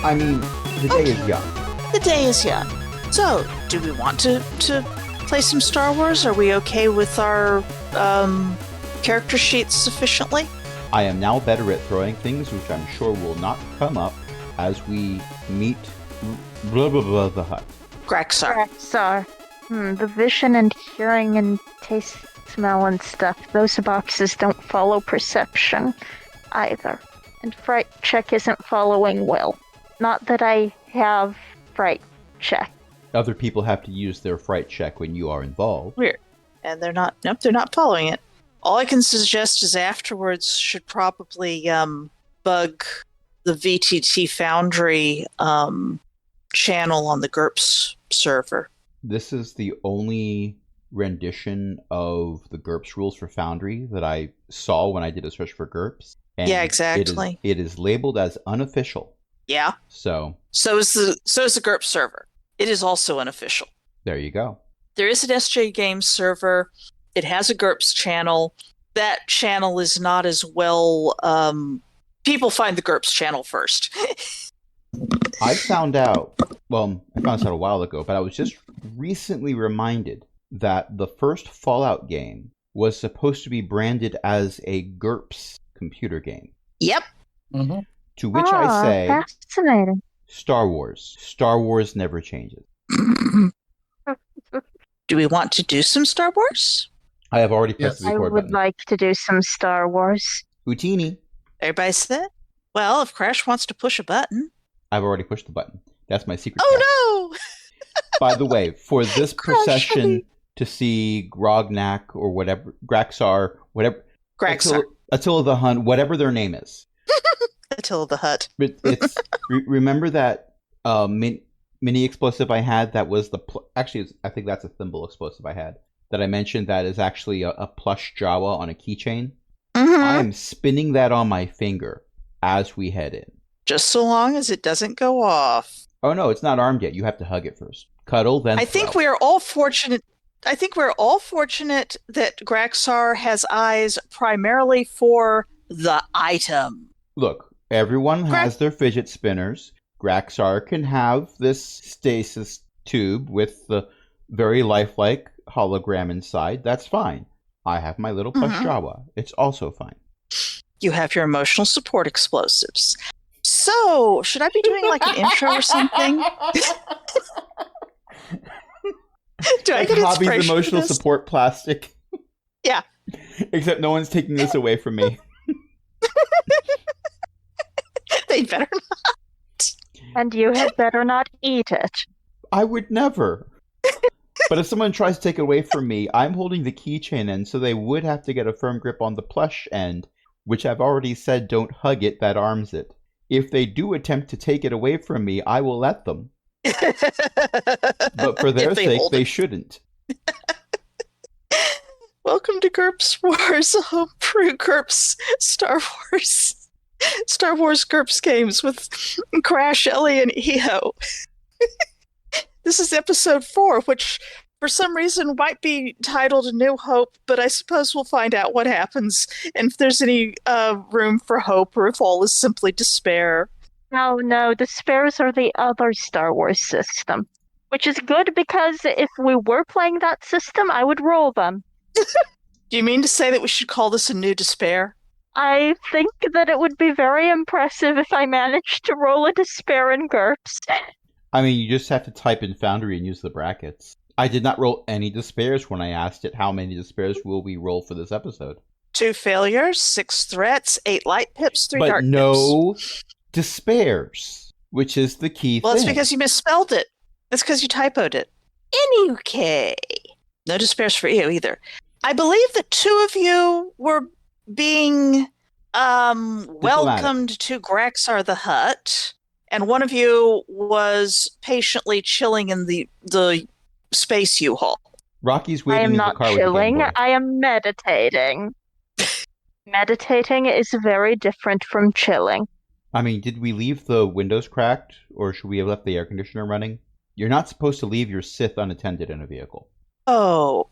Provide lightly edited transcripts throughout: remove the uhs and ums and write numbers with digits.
I mean, the day is young. The day is young. So, do we want to play some Star Wars? Are we okay with our character sheets sufficiently? I am now better at throwing things, which I'm sure will not come up as we meet blah blah blah the hut. Graxar. Graxar. The vision and hearing and taste, smell and stuff, those boxes don't follow perception either. And fright check isn't following will. Not that I have fright check. Other people have to use their fright check when you are involved. Weird. And they're not following it. All I can suggest is afterwards should probably bug the VTT Foundry channel on the GURPS server. This is the only rendition of the GURPS rules for Foundry that I saw when I did a search for GURPS. And yeah, exactly. It is labeled as unofficial. Yeah. So is the GURPS server. It is also unofficial. There you go. There is an SJ Games server. It has a GURPS channel. That channel is not as well. People find the GURPS channel first. I found this out a while ago, but I was just recently reminded that the first Fallout game was supposed to be branded as a GURPS computer game. Yep. Mm-hmm. To which I say, fascinating. Star Wars. Star Wars never changes. Do we want to do some Star Wars? I have already pressed the I record would button. like to do some Star Wars. Houdini. Everybody set? Well, if Crash wants to push a button. I've already pushed the button. That's my secret. Oh no! By the way, for this Crash, procession honey. to see Grognak or whatever, Graxar, whatever, Graxar. Attila the Hun, whatever their name is. Attila the Hutt. It's remember that mini explosive I had that was actually I think that's a thimble explosive I had that I mentioned that is actually a plush Jawa on a keychain. Mm-hmm. I am spinning that on my finger as we head in. Just so long as it doesn't go off. Oh no, it's not armed yet. You have to hug it first. Cuddle, then I think throw. we are all fortunate. I think we're all fortunate that Graxar has eyes primarily for the item. Look, everyone has their fidget spinners. Graxar can have this stasis tube with the very lifelike hologram inside. That's fine. I have my little plush Jawa. It's also fine. You have your emotional support explosives. So, should I be doing like an intro or something? Do I Like get Hobby's inspiration emotional for this? support plastic. Yeah. Except no one's taking this away from me. They better not. And you had better not eat it. I would never. But if someone tries to take it away from me, I'm holding the keychain end, so they would have to get a firm grip on the plush end, which I've already said don't hug it, that arms it. If they do attempt to take it away from me, I will let them. But for their sake, they shouldn't. Welcome to GURPS Wars, homebrew GURPS Star Wars GURPS games with Crash, Ellie, and EO. This is episode 4, which for some reason might be titled A New Hope, but I suppose we'll find out what happens and if there's any room for hope or if all is simply despair. No, the spares are the other Star Wars system. Which is good because if we were playing that system, I would roll them. Do you mean to say that we should call this a new despair? I think that it would be very impressive if I managed to roll a despair in GURPS. I mean, you just have to type in Foundry and use the brackets. I did not roll any despairs when I asked it how many despairs will we roll for this episode. 2 failures, 6 threats, 8 light pips, 3 But dark pips. no despairs, which is the key Well, thing. that's because you misspelled it. That's because you typoed it. Anyway, no despairs for you either. I believe the 2 of you were being welcomed to Graxar the Hut, and one of you was patiently chilling in the space U-Haul. Rocky's I waiting am in the not car with the Game chilling, Boy. I am meditating. Meditating is very different from chilling. I mean, did we leave the windows cracked, or should we have left the air conditioner running? You're not supposed to leave your Sith unattended in a vehicle. Oh,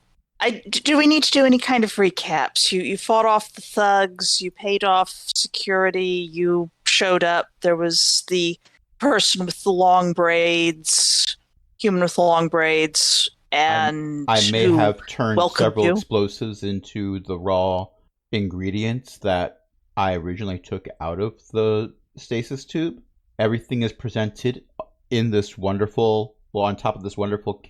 do we need to do any kind of recaps? You fought off the thugs, you paid off security, you showed up, there was the person with the long braids, human with the long braids, and I may who have turned welcomed several you. explosives into the raw ingredients that I originally took out of the stasis tube. Everything is presented in this wonderful, well, on top of this wonderful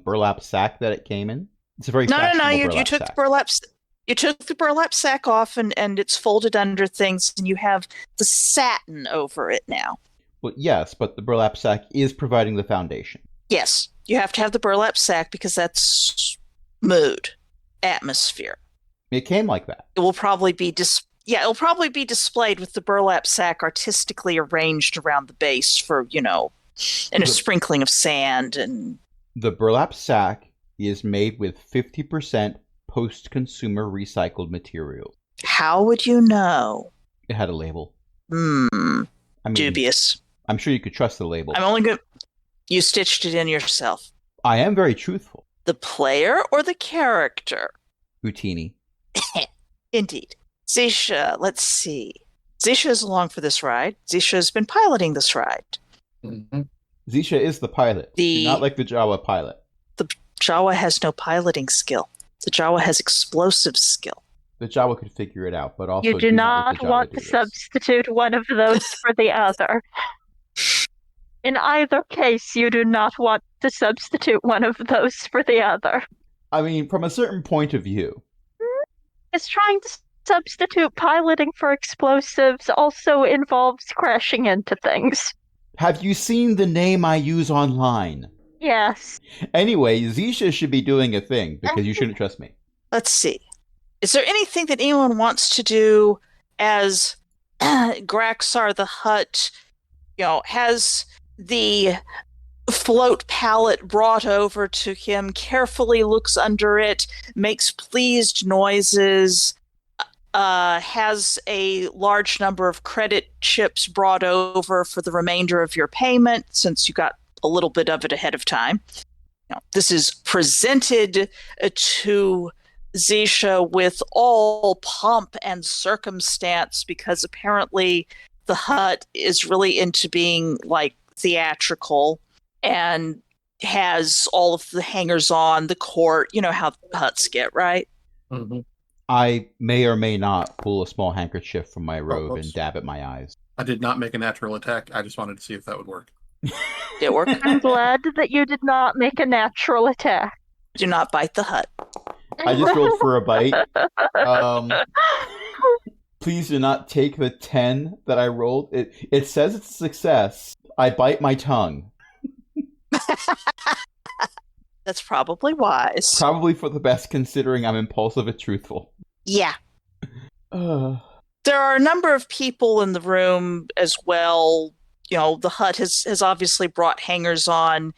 burlap sack that it came in. It's a very No. fashionable You burlap took sack. you took the burlap sack off, and it's folded under things, and you have the satin over it now. Well, yes, but the burlap sack is providing the foundation. Yes, you have to have the burlap sack because that's mood, atmosphere. It came like that. It will probably be it'll probably be displayed with the burlap sack artistically arranged around the base for, and a sprinkling of sand and... The burlap sack is made with 50% post-consumer recycled materials. How would you know? It had a label. I mean, I mean, dubious. I'm sure you could trust the label. I'm only good. You stitched it in yourself. I am very truthful. The player or the character? Houtini. Indeed. Zisha, let's see. Zisha is along for this ride. Zisha has been piloting this ride. Mm-hmm. Zisha is the pilot. Not like the Jawa pilot. The Jawa has no piloting skill. The Jawa has explosive skill. The Jawa could figure it out, but also You do not want to substitute one of those for the other. In either case, you do not want to substitute one of those for the other. I mean, from a certain point of view. It's trying to substitute piloting for explosives also involves crashing into things. Have you seen the name I use online? Yes. Anyway, Zisha should be doing a thing, because you shouldn't trust me. Let's see. Is there anything that anyone wants to do as Graxar the Hutt, has the float pallet brought over to him, carefully looks under it, makes pleased noises, has a large number of credit chips brought over for the remainder of your payment, since you got a little bit of it ahead of time. This is presented to Zisha with all pomp and circumstance, because apparently the Hutt is really into being theatrical and has all of the hangers-on, the court, how Hutts get, right? Mm-hmm. I may or may not pull a small handkerchief from my robe and dab at my eyes. I did not make a natural attack. I just wanted to see if that would work. Did it work? I'm glad that you did not make a natural attack. Do not bite the Hutt. I just rolled for a bite. Please do not take the 10 that I rolled. It says it's a success. I bite my tongue. That's probably wise. Probably for the best, considering I'm impulsive and truthful. Yeah. There are a number of people in the room as well. The Hutt has obviously brought hangers on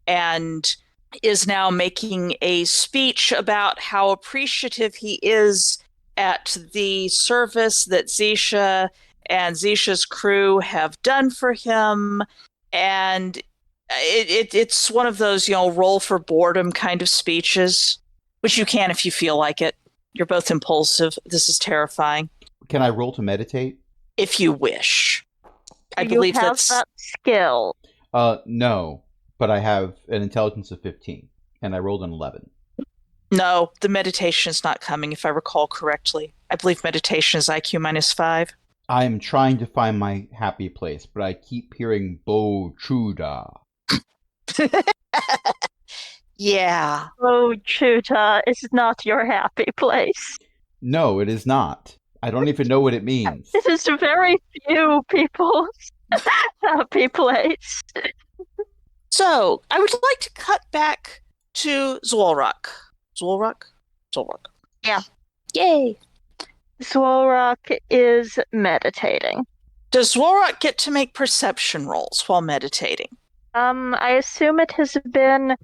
and is now making a speech about how appreciative he is at the service that Zisha and Zisha's crew have done for him. And it's one of those, roll for boredom kind of speeches, which you can if you feel like it. You're both impulsive. This is terrifying. Can I roll to meditate? If you wish. I Do believe you have that's... that skill? No, but I have an intelligence of 15, and I rolled an 11. No, the meditation is not coming, if I recall correctly. I believe meditation is IQ -5. I'm trying to find my happy place, but I keep hearing Bo Chuda. Yeah. Oh, Chuta is not your happy place. No, it is not. I don't even know what it means. It is very few people's happy place. So, I would like to cut back to Zwolrak. Zwolrak? Yeah. Yay. Zwolrak is meditating. Does Zwolrak get to make perception rolls while meditating? I assume it has been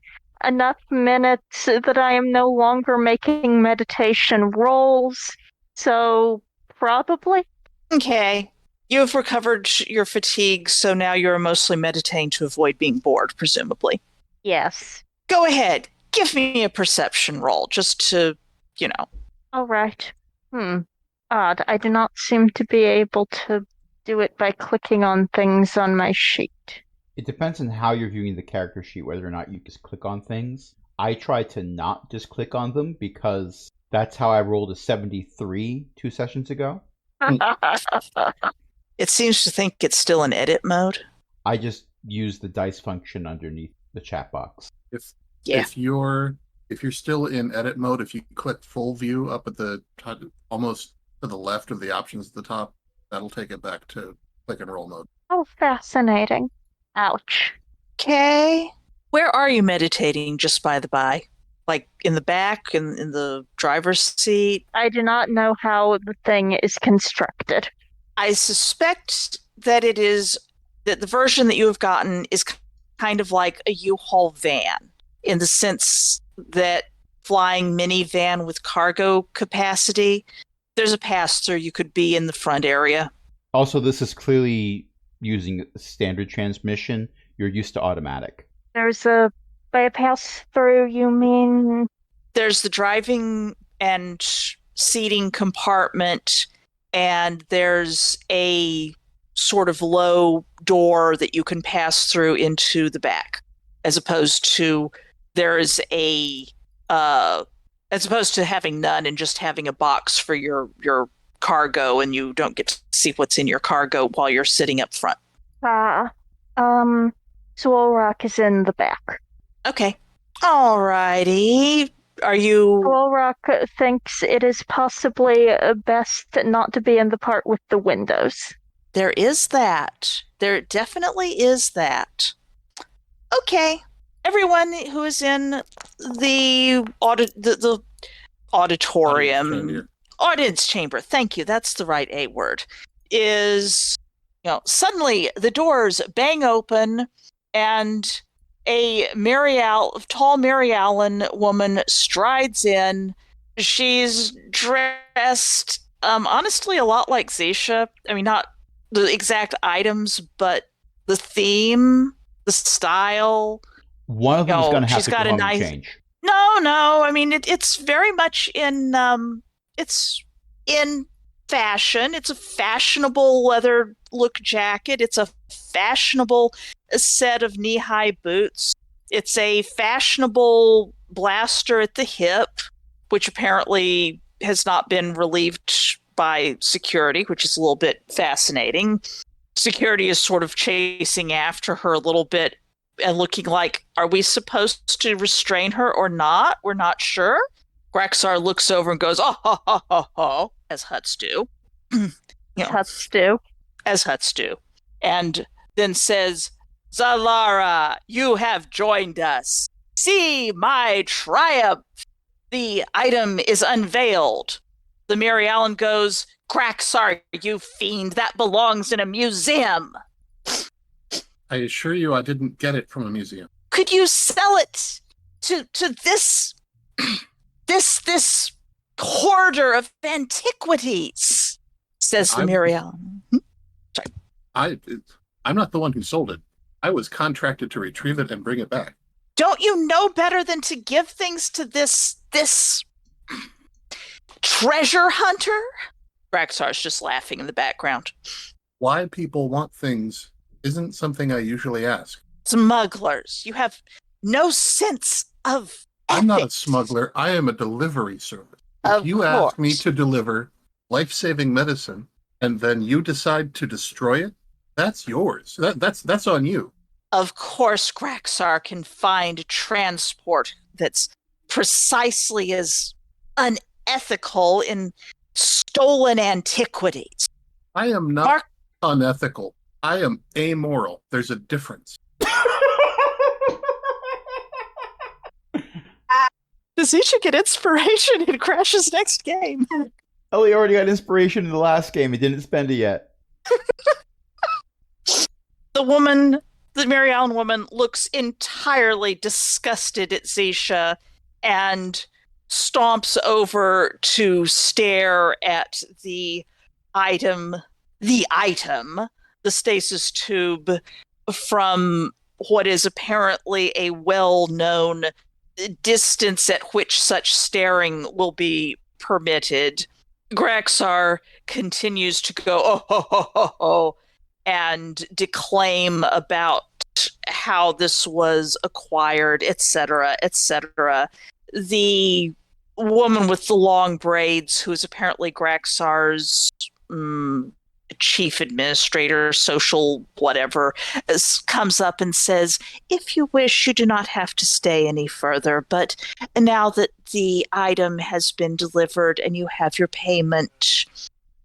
enough minutes that I am no longer making meditation rolls, so probably. Okay. You've recovered your fatigue, so now you're mostly meditating to avoid being bored, presumably. Yes. Go ahead. Give me a perception roll, just to, All right. Odd. I do not seem to be able to do it by clicking on things on my sheet. It depends on how you're viewing the character sheet, whether or not you just click on things. I try to not just click on them because that's how I rolled a 73 2 sessions ago. It seems to think it's still in edit mode. I just use the dice function underneath the chat box. If you're still in edit mode, if you click full view up at the top, almost to the left of the options at the top, that'll take it back to click and roll mode. Oh, fascinating. Ouch. Okay. Where are you meditating, just by the by? Like in the back, in the driver's seat? I do not know how the thing is constructed. I suspect that it is that the version that you have gotten is kind of like a U-Haul van, in the sense that flying minivan with cargo capacity, there's a pass-through. You could be in the front area. Also, this is clearly using standard transmission. You're used to automatic. There's a bypass through, you mean? There's the driving and seating compartment, and there's a sort of low door that you can pass through into the back, as opposed to as opposed to having none and just having a box for your cargo, and you don't get to see what's in your cargo while you're sitting up front. Swolrock is in the back. Okay. Alrighty. Are you... Swolrock thinks it is possibly best not to be in the part with the windows. There is that. There definitely is that. Okay. Everyone who is in the auditorium, audience chamber, thank you, that's the right A word, is, suddenly the doors bang open and a tall Mary Allen woman strides in. She's dressed, honestly, a lot like Zisha. I mean, not the exact items, but the theme, the style. One of them is going to have to go home and change. No. I mean, it's very much in fashion. It's a fashionable leather look jacket. It's a fashionable set of knee-high boots. It's a fashionable blaster at the hip, which apparently has not been relieved by security, which is a little bit fascinating. Security is sort of chasing after her a little bit and looking like, are we supposed to restrain her or not? We're not sure. Graxar looks over and goes, oh, ho, ho, ho, ho, as Huts do. Huts do. As Huts do. And then says, Zalara, you have joined us. See my triumph. The item is unveiled. The Mary Allen goes, Graxar, you fiend, that belongs in a museum. I assure you I didn't get it from a museum. Could you sell it to this this hoarder of antiquities? Says the Mary Allen. Sorry. I'm not the one who sold it. I was contracted to retrieve it and bring it back. Don't you know better than to give things to this treasure hunter? Braxar's just laughing in the background. Why people want things isn't something I usually ask. Smugglers. You have no sense of ethics. I'm not a smuggler. I am a delivery service. If you ask me to deliver life-saving medicine and then you decide to destroy it, that's yours. That's on you. Of course, Graxar can find transport that's precisely as unethical in stolen antiquities. I am not unethical. I am amoral. There's a difference. Does Isha get inspiration in Crash's next game? Ellie already got inspiration in the last game. He didn't spend it yet. The Mary Allen woman, looks entirely disgusted at Zisha and stomps over to stare at the item, the stasis tube, from what is apparently a well-known distance at which such staring will be permitted. Graxar continues to go, oh, ho, ho, ho, ho, and declaim about how this was acquired, etc., etc. The woman with the long braids, who is apparently Graxar's chief administrator, social whatever, comes up and says, if you wish, you do not have to stay any further, but now that the item has been delivered and you have your payment,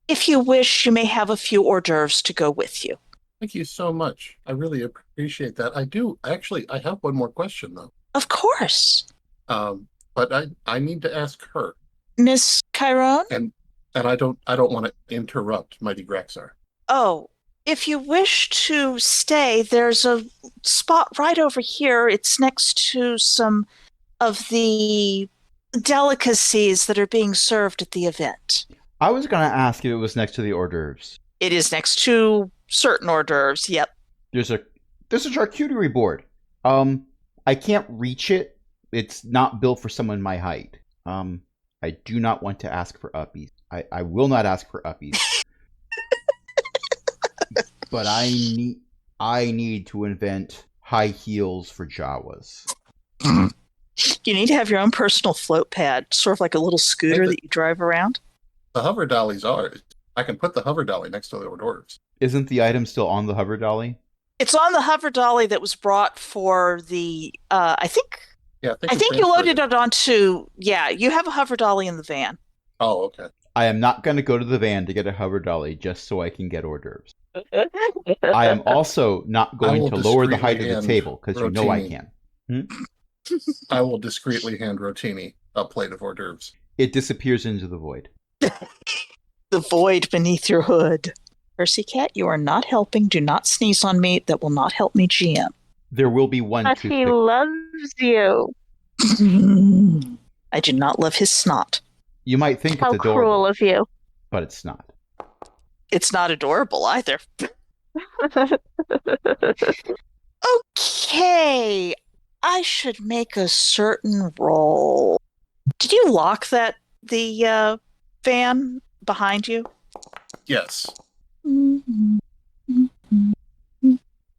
if you wish, you may have a few hors d'oeuvres to go with you. Thank you so much. I really appreciate that. I have one more question, though. Of course. But I need to ask her. Miss Chiron? And I don't want to interrupt Mighty Graxar. Oh, if you wish to stay, there's a spot right over here. It's next to some of the delicacies that are being served at the event. I was going to ask if it was next to the hors d'oeuvres. It is next to certain hors d'oeuvres, yep. There's a charcuterie board. I can't reach it. It's not built for someone my height. I do not want to ask for uppies. I will not ask for uppies. But I need to invent high heels for Jawas. You need to have your own personal float pad, sort of like a little scooter that you drive around. The hover dollies are. I can put the hover dolly next to the hors d'oeuvres. Isn't the item still on the hover dolly? It's on the hover dolly that was brought for the, I think you loaded it onto, you have a hover dolly in the van. Oh, okay. I am not going to go to the van to get a hover dolly just so I can get hors d'oeuvres. I am also not going to lower the height of the table because you know I can. I will discreetly hand Rotini a plate of hors d'oeuvres. It disappears into the void. The void beneath your hood. Percy Cat, you are not helping. Do not sneeze on me. That will not help me GM. There will be one But he loves you. I do not love his snot. You might think How it's adorable. Cruel of you. But it's not. It's not adorable either. Okay. I should make a certain roll. Did you lock the van behind you? Yes.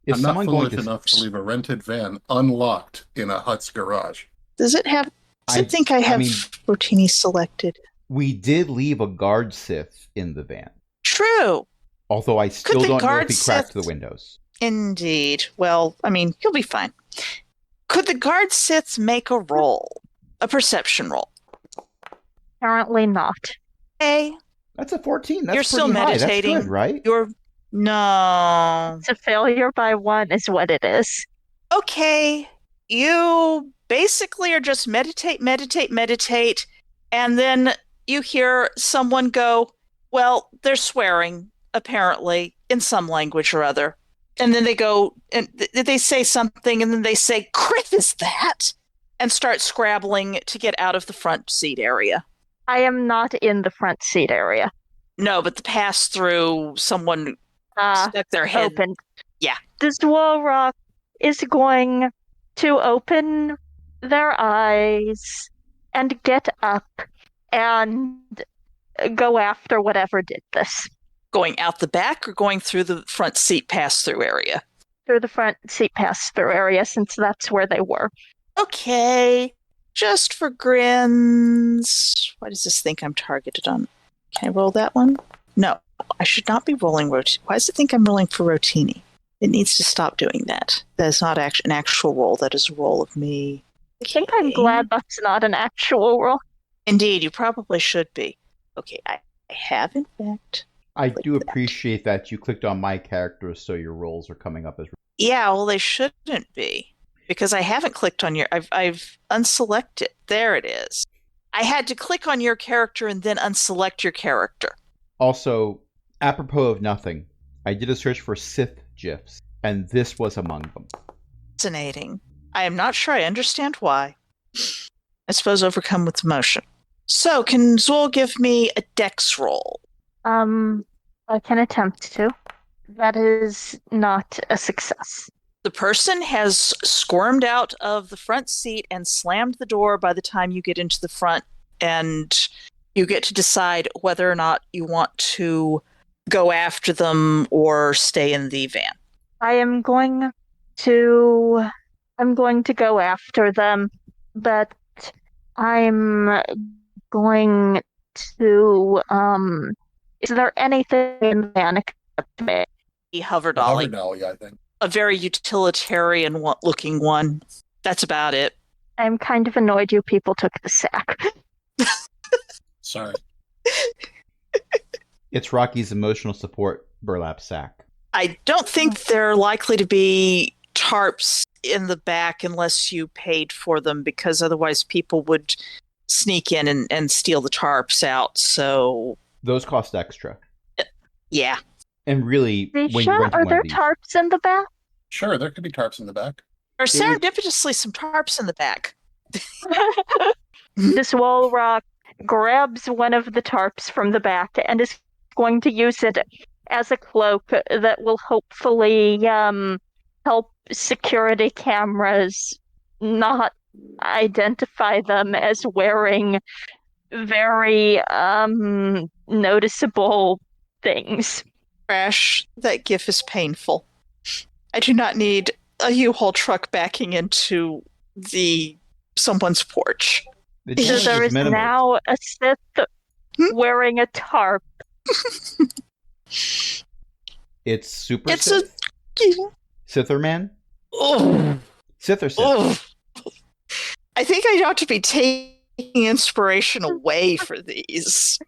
Is I'm not someone foolish going enough to leave a rented van unlocked in a hut's garage. Does it have... I think I have Rotini selected. We did leave a guard Sith in the van. True. Although I still don't know if he cracked the windows. Indeed. Well, I mean, he'll be fine. Could the guard Siths make a roll? A perception roll? Apparently not. Hey. That's a 14. That's You're still meditating. That's good, right? No. It's a failure by 1 is what it is. Okay. You basically are just meditate, and then you hear someone go, well, they're swearing, apparently, in some language or other. And then they go, and they say something, and then they say, "Crith is that?" and start scrabbling to get out of the front seat area. I am not in the front seat area. No, but the pass-through, someone stuck their head. Opened. Yeah. The Dwarrock is going to open their eyes and get up and go after whatever did this. Going out the back or going through the front seat pass-through area? Through the front seat pass-through area, since that's where they were. Okay. Just for grins. Why does this think I'm targeted on? Can I roll that one? No. I should not be rolling Rotini. Why does it think I'm rolling for Rotini? It needs to stop doing that. That is not an actual roll. That is a roll of me. I think I'm glad that's not an actual roll. Indeed, you probably should be. Okay, I have, in fact... I do appreciate that you clicked on my character so your rolls are coming up as... Yeah, well, they shouldn't be. Because I haven't clicked on your... I've unselected. There it is. I had to click on your character and then unselect your character. Also, apropos of nothing, I did a search for Sith GIFs, and this was among them. Fascinating. I am not sure I understand why. I suppose overcome with emotion. So, can Zool give me a dex roll? I can attempt to. That is not a success. The person has squirmed out of the front seat and slammed the door by the time you get into the front, and You get to decide whether or not you want to go after them or stay in the van. I'm going to go after them, but I'm going to is there anything in the van except me? The hover The hover dolly. dolly, I think. A very utilitarian looking one. That's about it. I'm kind of annoyed you people took the sack. Sorry. It's Rocky's emotional support burlap sack. I don't think there are likely to be tarps in the back unless you paid for them, because otherwise people would sneak in and steal the tarps out. So Those cost extra. yeah. And really, when you're renting Are one there of these, tarps in the back? Sure, there could be tarps in the back. There's serendipitously some tarps in the back. This wall rock grabs one of the tarps from the back and is going to use it as a cloak that will hopefully help security cameras not identify them as wearing very noticeable things. Crash, that gif is painful. I do not need a U-Haul truck backing into someone's porch. the So damage there is minimal. now a Sith wearing a tarp. It's super It's Sith? a Sither man? oh, Sith or Sith? oh. I think I ought to be taking inspiration away for these.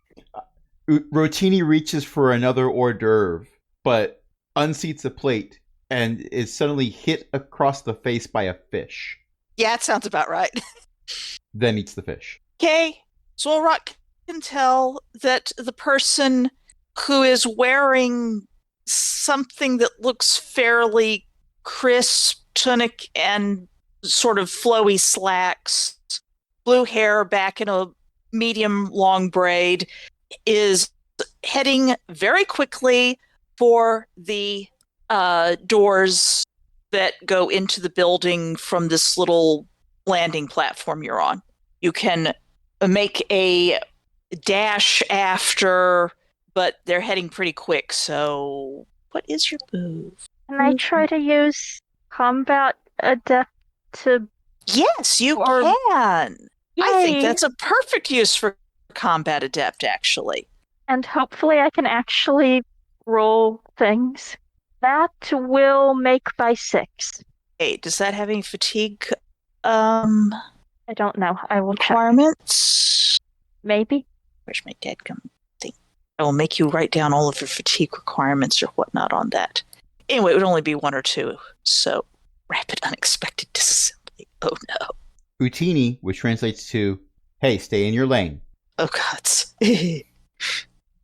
Rotini reaches for another hors d'oeuvre, but unseats a plate and is suddenly hit across the face by a fish. Yeah, it sounds about right. Then eats the fish. Okay, Zolrock can tell that the person who is wearing something that looks fairly crisp, tunic and sort of flowy slacks, blue hair back in a medium long braid, is heading very quickly for the doors that go into the building from this little landing platform you're on. You can make a dash after, but they're heading pretty quick. So what is your move? Can I try to use combat adept to... Yes, you Or- can. I think Yay! that's a perfect use for combat adept, actually. And hopefully I can actually roll things. That will make by 6. Hey, does that have any fatigue I don't know. I will check. requirements? Maybe. Where's my dadgum thing? I will make you write down all of your fatigue requirements or whatnot on that. Anyway, it would only be 1 or 2. So, rapid unexpected disassembly. Oh no. Utini, which translates to, hey, stay in your lane. Oh gods.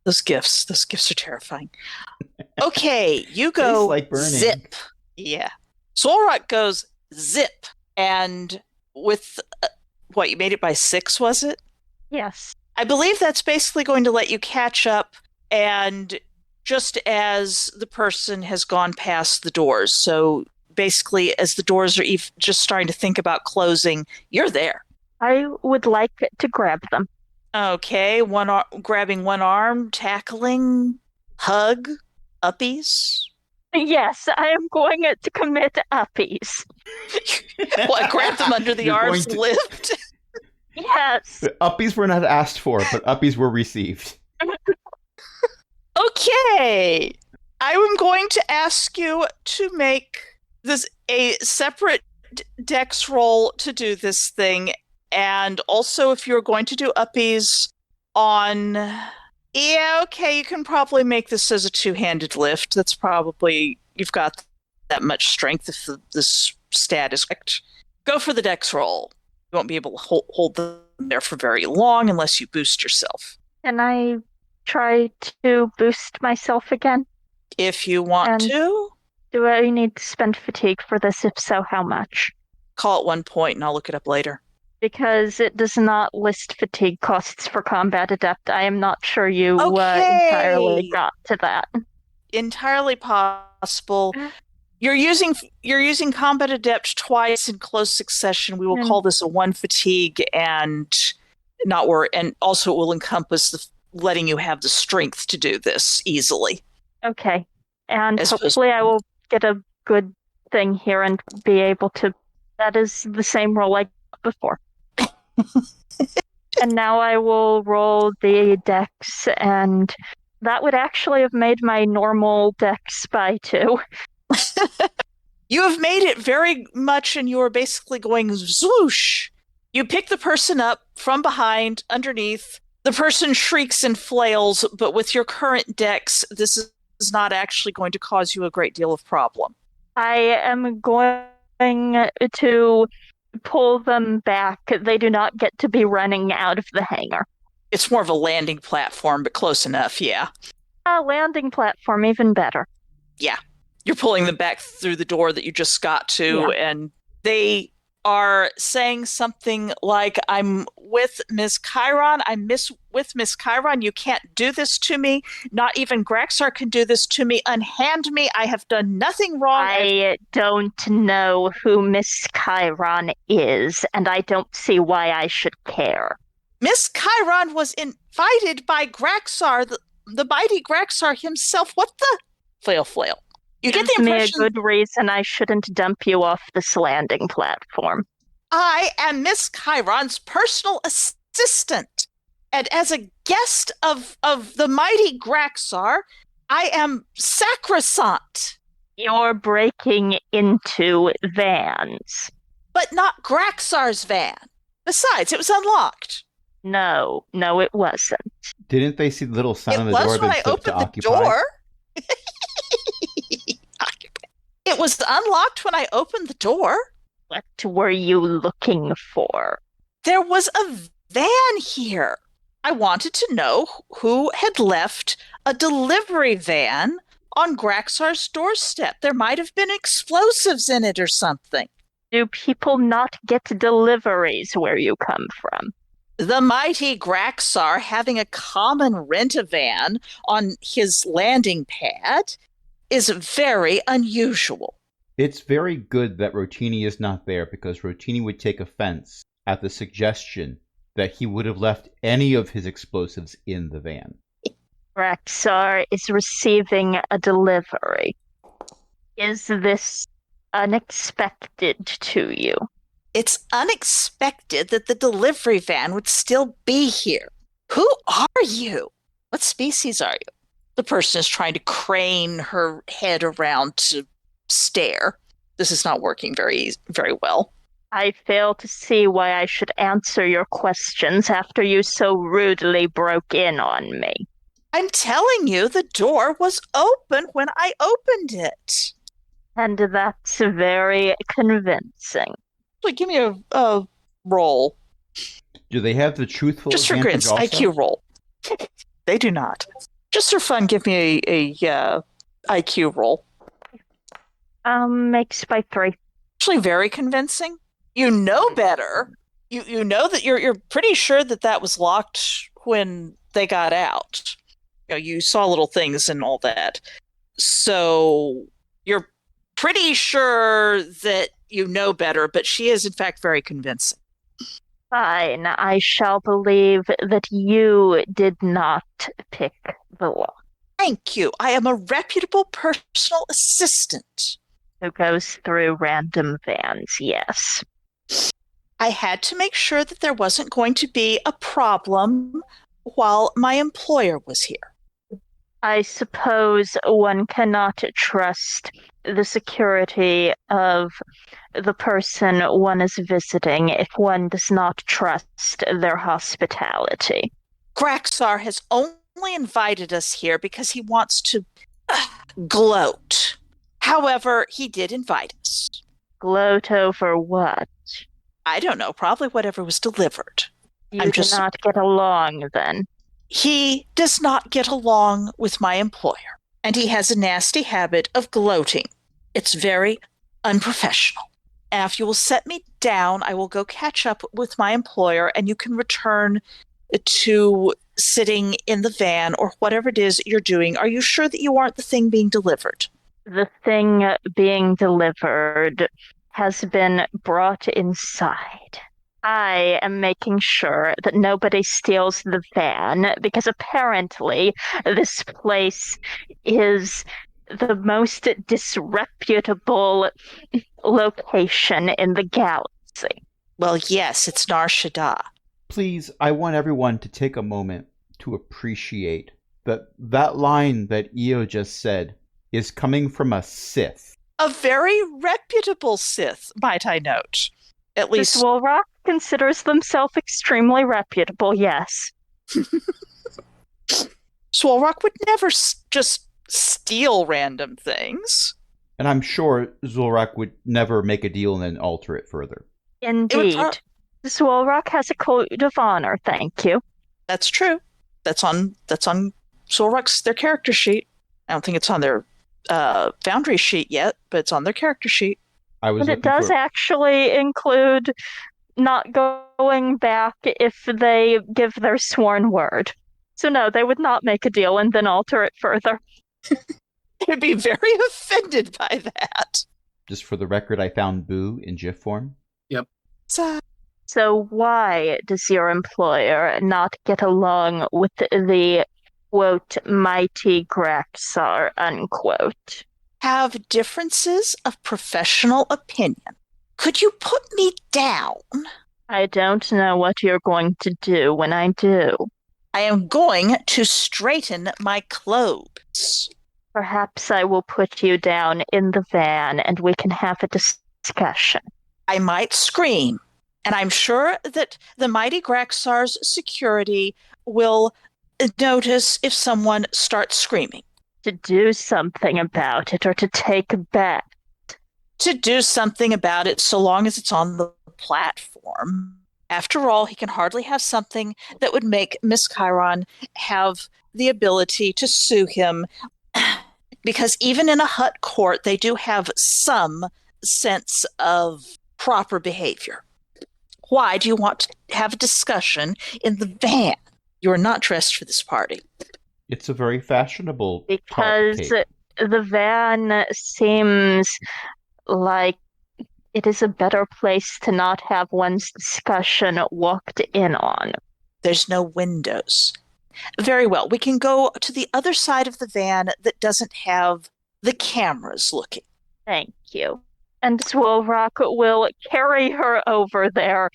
Those gifts are terrifying. Okay, you go like burning. zip. Yeah. Solrock goes zip. And with, what, you made it by 6, was it? Yes. I believe that's basically going to let you catch up, and just as the person has gone past the doors. So basically, as the doors are just starting to think about closing, you're there. I would like to grab them. Okay, grabbing one arm, tackling, hug, uppies. Yes, I am going to commit uppies. What, grab them under the You're arms, going to- lift? Yes. The uppies were not asked for, but uppies were received. Okay, I am going to ask you to make this a separate dex roll to do this thing, and also if you're going to do uppies on... Yeah, okay, you can probably make this as a two-handed lift. That's probably... You've got that much strength if this stat is correct. Go for the dex roll. You won't be able to hold them there for very long unless you boost yourself. Can I try to boost myself again? If you want And- to, Do I need to spend fatigue for this? If so, how much? call it 1 point and I'll look it up later. Because it does not list fatigue costs for combat adept. I am not sure you Okay. entirely got to that. Entirely possible. You're using combat adept twice in close succession. We will call this a 1 fatigue, and not worry. And also it will encompass letting you have the strength to do this easily. Okay. And hopefully I will get a good thing here and be able to... That is the same roll I got before. And now I will roll the dex, and that would actually have made my normal dex by 2. You have made it very much, and you are basically going zwoosh. You pick the person up from behind, underneath. The person shrieks and flails, but with your current dex, this is not actually going to cause you a great deal of problem. I am going to pull them back. They do not get to be running out of the hangar. It's more of a landing platform, but close enough, yeah. A landing platform, even better. Yeah. You're pulling them back through the door that you just got to, and they are saying something like, I'm with Ms. Chiron. With Ms. Chiron. You can't do this to me. Not even Graxar can do this to me. Unhand me. I have done nothing wrong. I don't know who Miss Chiron is, and I don't see why I should care. Miss Chiron was invited by Graxar, the mighty Graxar himself. What the? Flail. You get the impression... me a good reason I shouldn't dump you off this landing platform. I am Miss Chiron's personal assistant. And as a guest of the mighty Graxar, I am sacrosanct. You're breaking into vans. But not Graxar's van. Besides, it was unlocked. No, it wasn't. Didn't they see the little sign on the door? It was when I opened the door. It was unlocked when I opened the door. What were you looking for? There was a van here. I wanted to know who had left a delivery van on Graxar's doorstep. There might have been explosives in it or something. Do people not get deliveries where you come from? The mighty Graxar having a common rent-a-van on his landing pad is very unusual. It's very good that Rotini is not there, because Rotini would take offense at the suggestion that he would have left any of his explosives in the van. Graxar is receiving a delivery. Is this unexpected to you? It's unexpected that the delivery van would still be here. Who are you? What species are you? The person is trying to crane her head around to stare. This is not working very well. I fail to see why I should answer your questions after you so rudely broke in on me. I'm telling you, the door was open when I opened it. And that's very convincing. Give me a roll. Do they have the truthful just for advantage grins, also? IQ roll. They do not. Just for fun, give me a IQ roll. Makes by 3. Actually, very convincing. You know better. You know that you're pretty sure that was locked when they got out. You saw little things and all that. So you're pretty sure that you know better, but she is in fact very convincing. Fine, I shall believe that you did not pick the lock. Thank you. I am a reputable personal assistant. Who goes through random vans, yes. I had to make sure that there wasn't going to be a problem while my employer was here. I suppose one cannot trust the security of the person one is visiting if one does not trust their hospitality. Graxar has only invited us here because he wants to gloat. However, he did invite us. Gloat over what? I don't know, probably whatever was delivered. You do not get along, then? He does not get along with my employer, and he has a nasty habit of gloating. It's very unprofessional. And if you will set me down, I will go catch up with my employer, and you can return to sitting in the van or whatever it is you're doing. Are you sure that you aren't the thing being delivered? The thing being delivered has been brought inside. I am making sure that nobody steals the van because apparently this place is the most disreputable location in the galaxy. Well, yes, it's Nar Shaddaa. Please, I want everyone to take a moment to appreciate that line that Io just said is coming from a Sith. A very reputable Sith, might I note. At least Wolrock considers themselves extremely reputable, yes. Swolrock would never just steal random things. And I'm sure Zulrak would never make a deal and then alter it further. Indeed. Swolrock has a code of honor, thank you. That's true. That's on Swolrock's their character sheet. I don't think it's on their Foundry sheet yet, but it's on their character sheet. But it does actually include not going back if they give their sworn word. So no, they would not make a deal and then alter it further. They'd be very offended by that. Just for the record, I found Boo in GIF form. Yep. So why does your employer not get along with the, quote, mighty Graxar, unquote? Have differences of professional opinion. Could you put me down? I don't know what you're going to do when I do. I am going to straighten my clothes. Perhaps I will put you down in the van and we can have a discussion. I might scream, and I'm sure that the mighty Graxar's security will notice if someone starts screaming. To do something about it or to take a bet. To do something about it so long as it's on the platform. After all, he can hardly have something that would make Miss Chiron have the ability to sue him, because even in a Hutt court, they do have some sense of proper behavior. Why do you want to have a discussion in the van? You are not dressed for this party. It's a very fashionable because the van seems like it is a better place to not have one's discussion walked in on. There's no windows. Very well. We can go to the other side of the van that doesn't have the cameras looking. Thank you. And Swolrock will carry her over there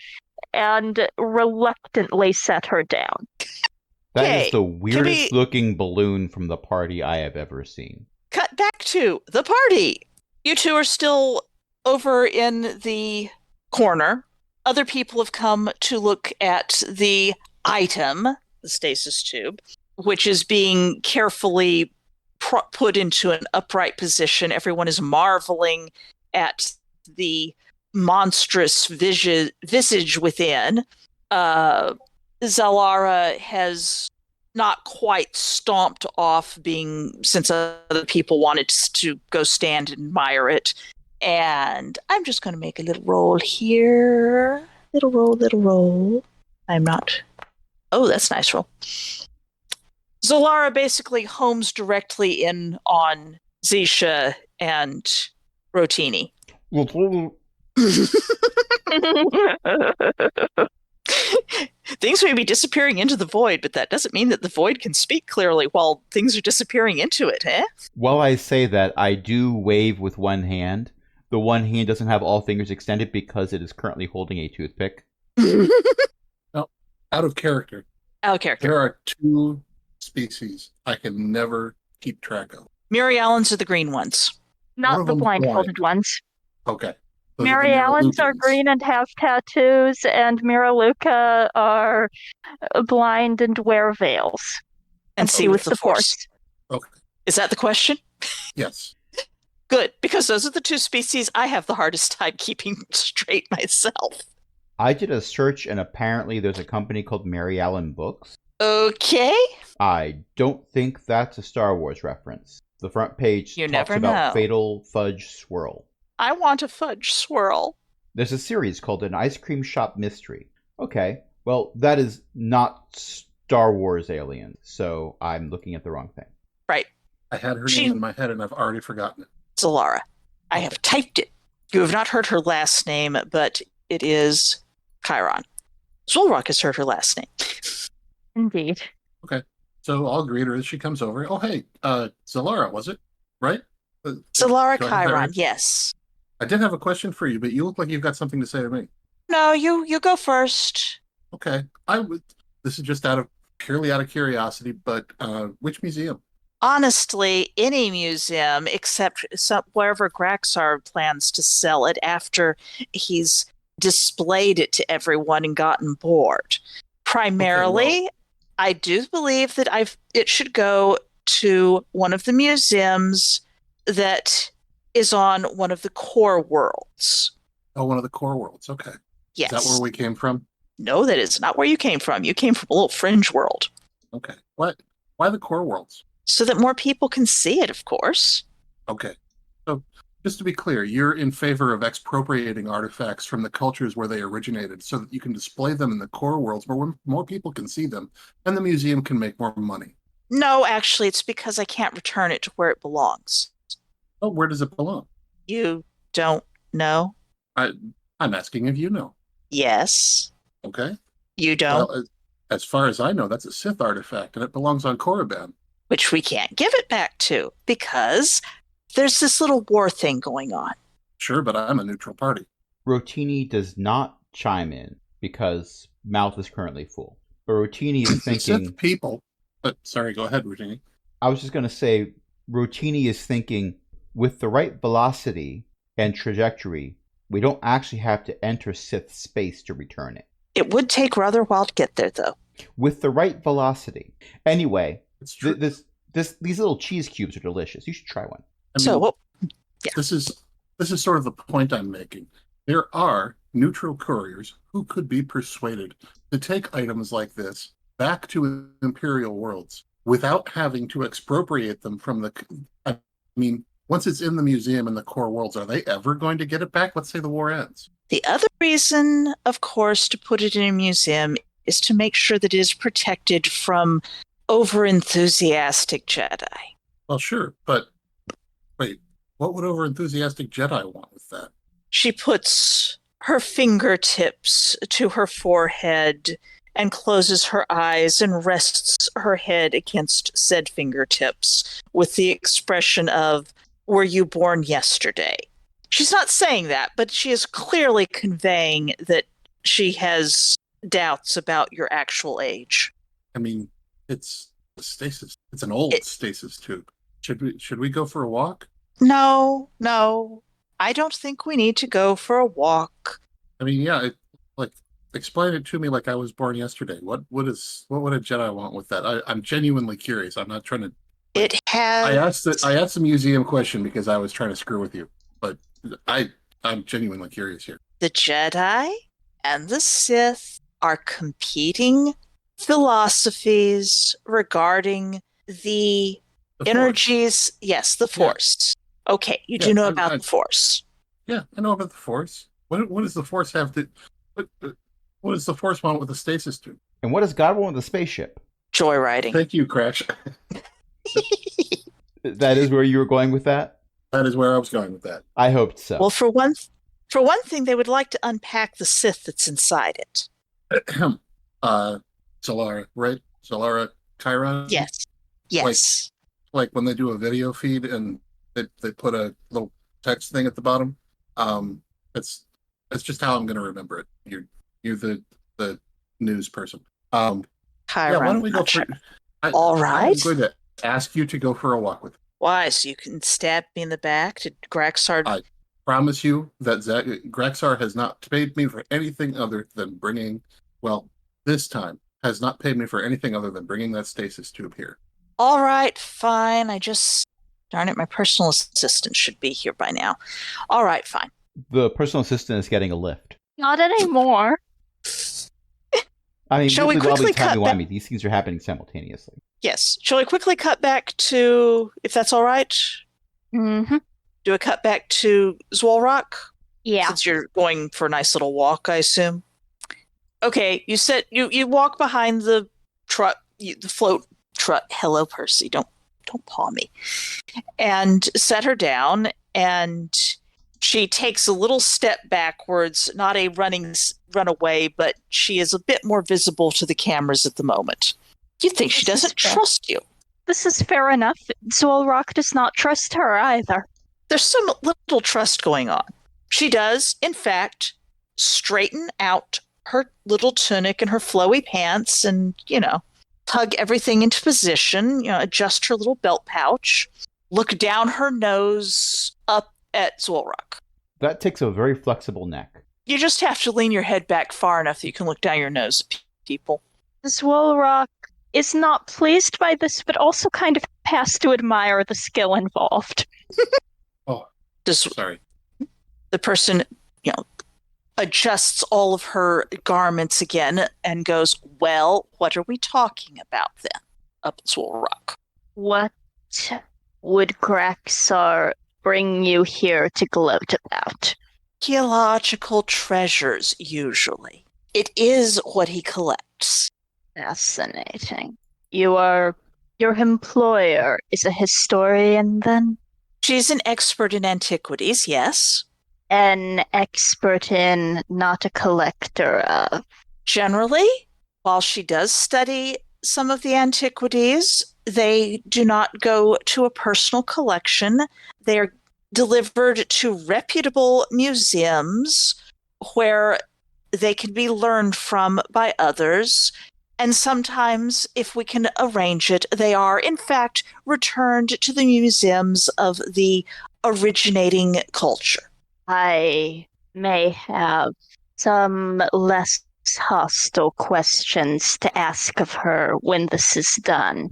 and reluctantly set her down. That is the weirdest looking balloon from the party I have ever seen. Cut back to the party. You two are still over in the corner. Other people have come to look at the item, the stasis tube, which is being carefully put into an upright position. Everyone is marveling at the monstrous visage within. Zalara has not quite stomped off, since other people wanted to go stand and admire it. And I'm just going to make a little roll here. Little roll. I'm not. Oh, that's a nice roll. Zalara basically homes directly in on Zisha and Rotini. Things may be disappearing into the void, but that doesn't mean that the void can speak clearly while things are disappearing into it, eh? While I say that, I do wave with one hand. The one hand doesn't have all fingers extended because it is currently holding a toothpick. Now, out of character. There are two species I can never keep track of. Mary Allens are the green ones. Not the blindfolded ones. Okay. Mary Allens are green and have tattoos, and Miraluka are blind and wear veils. And see with the Force. Okay. Is that the question? Yes. Good, because those are the two species I have the hardest time keeping straight myself. I did a search, and apparently there's a company called Mary Allen Books. Okay. I don't think that's a Star Wars reference. The front page talks about Fatal Fudge Swirl. I want a fudge swirl. There's a series called An Ice Cream Shop Mystery. Okay, well, that is not Star Wars aliens, so I'm looking at the wrong thing. Right. I had her name in my head, and I've already forgotten it. Zalara. I have typed it. You have not heard her last name, but it is Chiron. Zolrock has heard her last name. Indeed. Okay. So I'll greet her as she comes over. Oh, hey, Zalara, was it? Right? Zalara do I have that Chiron, right? yes. I did have a question for you, but you look like you've got something to say to me. No, you go first. Okay. This is just purely out of curiosity, but which museum? Honestly, any museum except wherever Graxar plans to sell it after he's displayed it to everyone and gotten bored. Primarily, Okay, well, I do believe that it should go to one of the museums that is on one of the core worlds. oh, one of the core worlds. Okay. Yes. Is that where we came from? No, that is not where you came from. You came from a little fringe world. Okay. What? Why the core worlds? So that more people can see it, of course. Okay. So just to be clear, you're in favor of expropriating artifacts from the cultures where they originated so that you can display them in the core worlds where more people can see them and the museum can make more money. No, actually, it's because I can't return it to where it belongs. Oh, where does it belong? You don't know? I'm asking if you know. Yes. Okay. You don't? Well, as far as I know, that's a Sith artifact and it belongs on Korriban. Which we can't give it back to because there's this little war thing going on. Sure, but I'm a neutral party. Rotini does not chime in because mouth is currently full. But Rotini is thinking... Sith people... sorry, go ahead, Rotini. I was just going to say, Rotini is thinking, with the right velocity and trajectory, we don't actually have to enter Sith space to return it. It would take rather a while to get there, though. With the right velocity. Anyway, it's these little cheese cubes are delicious. You should try one. Yeah. This is sort of the point I'm making. There are neutral couriers who could be persuaded to take items like this back to Imperial worlds without having to expropriate them from I mean, once it's in the museum in the core worlds, are they ever going to get it back? Let's say the war ends. The other reason, of course, to put it in a museum is to make sure that it is protected from over-enthusiastic Jedi. Well, sure, but wait, what would over-enthusiastic Jedi want with that? She puts her fingertips to her forehead and closes her eyes and rests her head against said fingertips with the expression of, "Were you born yesterday?" She's not saying that, but she is clearly conveying that she has doubts about your actual age. I mean, it's a stasis. It's an old stasis tube. Should we go for a walk? No. I don't think we need to go for a walk. I mean, yeah, explain it to me like I was born yesterday. What would a Jedi want with that? I'm genuinely curious. I'm not trying to. It has. I asked the museum question because I was trying to screw with you, but I'm genuinely curious here. The Jedi and the Sith are competing philosophies regarding the energies. Force. Yes, the Force. Yeah. Okay, you do know about the Force. Yeah, I know about the Force. What does the Force have to? What does the Force want with the stasis tube? And what does God want with the spaceship? Joyriding. Thank you, Crash. That is where you were going with that? That is where I was going with that. I hoped so. Well, for one thing, they would like to unpack the Sith that's inside it. Zalara, right? Zalara Chiron? Yes. Like when they do a video feed and they put a little text thing at the bottom. That's just how I'm going to remember it. You're the news person. Chiron. Yeah, why don't we go for? All right. I'm going to ask you to go for a walk with me. Why? So you can stab me in the back to Graxar? I promise you that Graxar has not paid me for anything other than bringing. Well, this time has not paid me for anything other than bringing that stasis tube here. All right, fine. Darn it, my personal assistant should be here by now. All right, fine. The personal assistant is getting a lift. Not anymore. I mean, Shall we quickly cut back? These things are happening simultaneously. Yes. Shall we quickly cut back to, if that's all right? Mm-hmm. Do a cut back to Zwolrock? Yeah. Since you're going for a nice little walk, I assume. Okay, you said you walk behind the truck, the float truck. Hello, Percy. Don't paw me. And set her down, and She takes a little step backwards, not a run away, but she is a bit more visible to the cameras at the moment. You think she This is doesn't fair. trust you. This is fair enough. Zolrock does not trust her either. There's some little trust going on. She does, in fact, straighten out her little tunic and her flowy pants and, tug everything into position, adjust her little belt pouch, look down her nose up at Zolrock. That takes a very flexible neck. You just have to lean your head back far enough that you can look down your nose at people. Zolrock is not pleased by this, but also kind of has to admire the skill involved. Does Sorry. the person, adjusts all of her garments again and goes, well, what are we talking about then? Up at Zolrock. What would Graxar bring you here to gloat about? Archaeological treasures, usually. It is what he collects. Fascinating. Your employer is a historian, then? She's an expert in antiquities, yes. An expert in, not a collector of. Generally, while she does study some of the antiquities, they do not go to a personal collection. They are delivered to reputable museums where they can be learned from by others. And sometimes, if we can arrange it, they are, in fact, returned to the museums of the originating culture. I may have some less hostile questions to ask of her when this is done.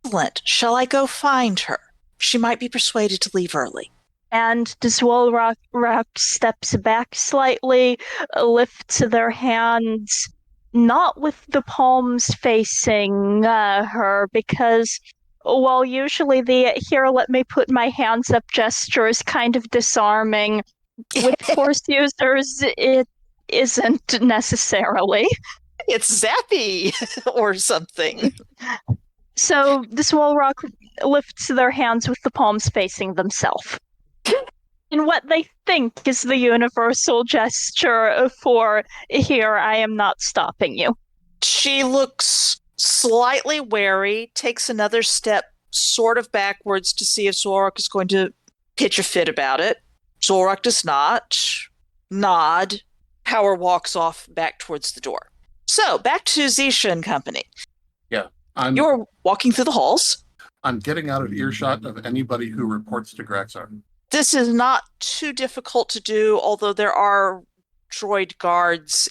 Excellent. Shall I go find her? She might be persuaded to leave early. And Dizwolrock steps back slightly, lifts their hands, not with the palms facing her, because while usually the "here, let me put my hands up" gesture is kind of disarming, with Force users, it isn't necessarily. It's Zappy or something. So Dizwolrock lifts their hands with the palms facing themselves. In what they think is the universal gesture for "here, I am not stopping you." She looks slightly wary, takes another step sort of backwards to see if Zolrock is going to pitch a fit about it. Zolrock does not. Nod. Power walks off back towards the door. So, back to Zisha and company. Yeah. You're walking through the halls. I'm getting out of earshot of anybody who reports to Graxar. This is not too difficult to do, although there are droid guards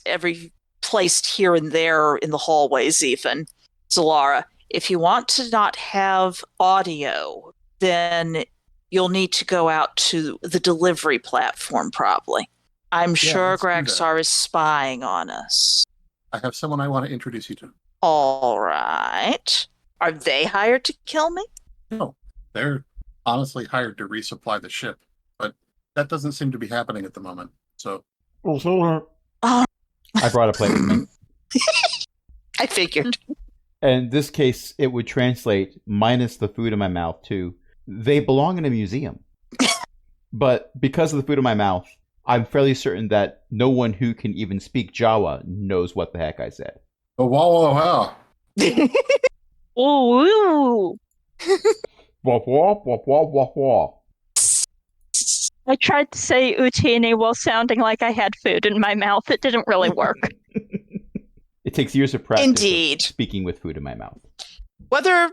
placed here and there in the hallways even. Zalara, if you want to not have audio, then you'll need to go out to the delivery platform probably. I'm sure let's do that. Graxar is spying on us. I have someone I want to introduce you to. All right. Are they hired to kill me? No, they're honestly hired to resupply the ship, but that doesn't seem to be happening at the moment. So I brought a plate with me. I figured. And in this case, it would translate, minus the food in my mouth, to, they belong in a museum. But because of the food in my mouth, I'm fairly certain that no one who can even speak Jawa knows what the heck I said. oh, wow. Ooh. Wah, wah, wah, wah, wah, wah. I tried to say Utini while sounding like I had food in my mouth. It didn't really work. It takes years of practice Indeed. of speaking with food in my mouth. Whether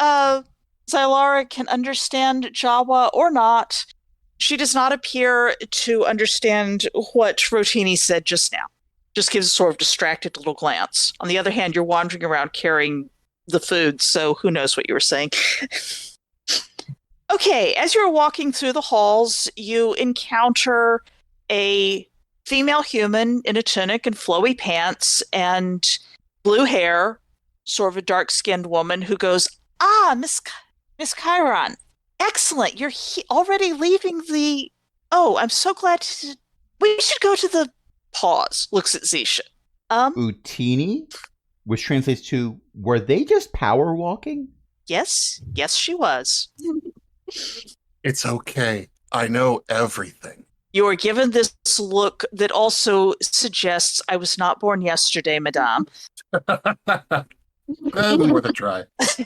Zylara can understand Jawa or not, she does not appear to understand what Rotini said just now. Just gives a sort of distracted little glance. On the other hand, you're wandering around carrying the food, so who knows what you were saying. Okay, as you're walking through the halls, you encounter a female human in a tunic and flowy pants and blue hair, sort of a dark-skinned woman who goes, Miss Chiron, excellent. You're already leaving the... Oh, I'm so glad to... We should go to the... Pause. Looks at Zisha. Utini, which translates to, were they just power walking? Yes, she was. It's okay. I know everything. You are given this look that also suggests I was not born yesterday, madame. Then worth a try.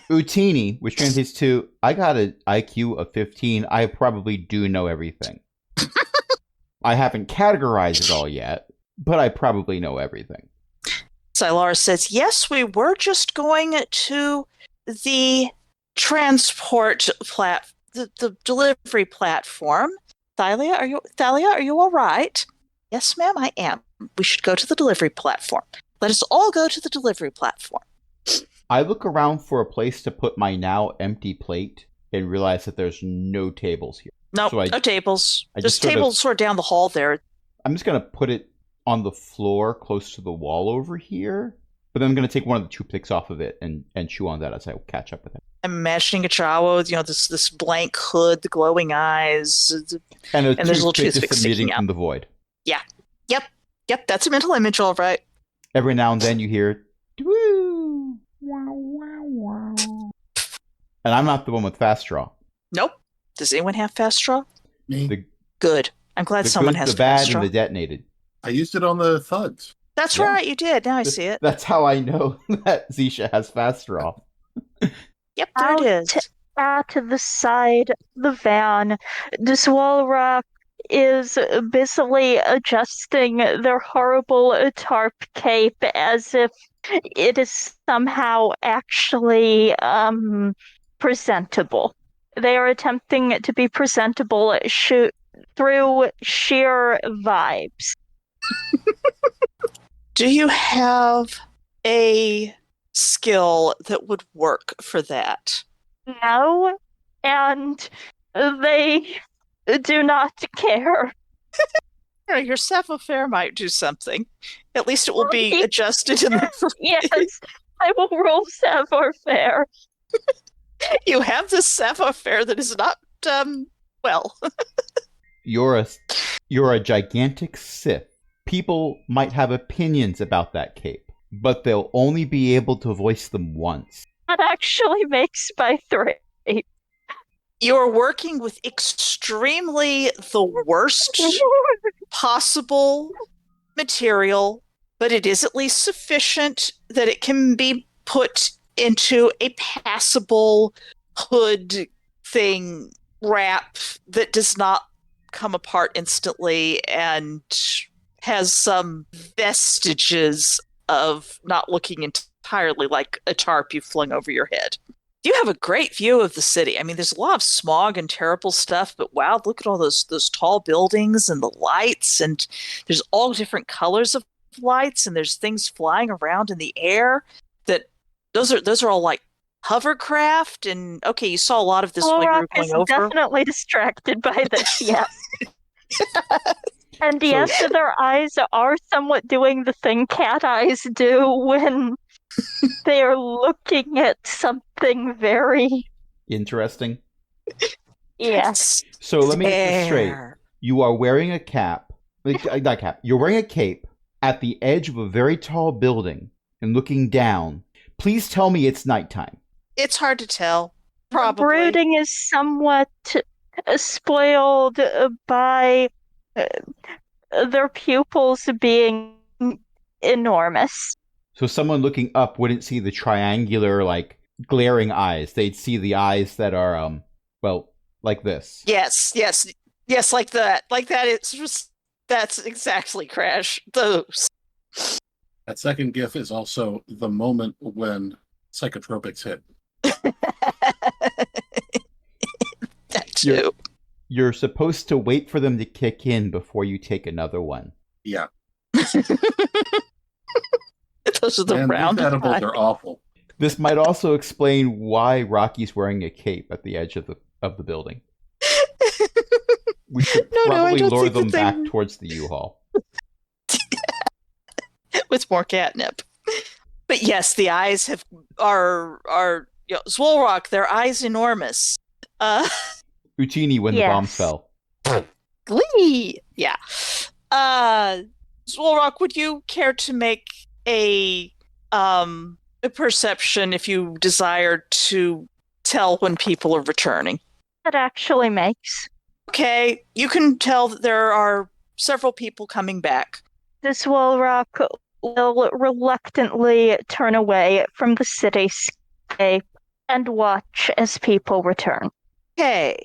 Utini, which translates to, I got an IQ of 15, I probably do know everything. I haven't categorized it all yet, but I probably know everything. Sylara says, yes, we were just going to the the delivery platform. Thalia, are you all right? Yes, ma'am, I am. We should go to the delivery platform. Let us all go to the delivery platform. I look around for a place to put my now empty plate and realize that there's no tables here. Nope, So no tables. I There's just sort of- tables sort of down the hall there. I'm just going to put it on the floor close to the wall over here, but then I'm going to take one of the toothpicks off of it and chew on that as I catch up with it. I'm imagining a child, this blank hood, the glowing eyes, And a there's a little toothpick toothpick is emitting sticking out. from the void. Yep, that's a mental image, all right. Every now and then you hear, "Dwoo, wow, wow, wow." And I'm not the one with fast draw. Nope. Does anyone have fast draw? Me. The- Good. I'm glad The someone good, has the bad, fast draw. and the detonated. I used it on the thugs. That's Yeah. right, you did. Now I see it. That's how I know that Zisha has fast draw. Yep, there it is. At the side, the van, the Swalrock is busily adjusting their horrible tarp cape as if it is somehow actually presentable. They are attempting to be presentable through sheer vibes. Do you have a skill that would work for that? No, and they do not care. All right, your Sappho might do something. At least it will be Right. adjusted in the Yes, I will roll savoir faire. You have this Sappho that is not well. You're a gigantic Sith. People might have opinions about that cape, but they'll only be able to voice them once. That actually makes my 3. You're working with extremely the worst possible material, but it is at least sufficient that it can be put into a passable hood thing wrap that does not come apart instantly and has some vestiges of not looking entirely like a tarp you flung over your head. You have a great view of the city. I mean, there's a lot of smog and terrible stuff, but wow, look at all those tall buildings and the lights, and there's all different colors of lights, and there's things flying around in the air. Those are all like hovercraft. And okay, you saw a lot of this while you were Swalrock going is over. definitely distracted by this, yes. And yes, their eyes are somewhat doing the thing cat eyes do when they are looking at something very... Interesting. Yes. So let me get this straight. There. You are wearing a cap. Not cap. You're wearing a cape at the edge of a very tall building and looking down. Please tell me it's nighttime. It's hard to tell. Probably. Brooding is somewhat spoiled by their pupils being enormous. So someone looking up wouldn't see the triangular, like, glaring eyes. They'd see the eyes that are, well, like this. Yes, like that. Like that. It's just that's exactly Crash. Those. That second GIF is also the moment when psychotropics hit. That too. You're supposed to wait for them to kick in before you take another one. Yeah. Those are the And round these edibles eyes. are awful. This might also explain why Rocky's wearing a cape at the edge of the building. We should No, I probably don't lure think that them they- back towards the U-Haul. With more catnip. But yes, the eyes are Zwolrock, their eyes enormous. Utini when the Yes. bombs fell. Glee. Yeah. Zwolrock, would you care to make a perception if you desire to tell when people are returning? That actually makes. Okay, you can tell that there are several people coming back. This Wolrock will reluctantly turn away from the cityscape and watch as people return. Okay,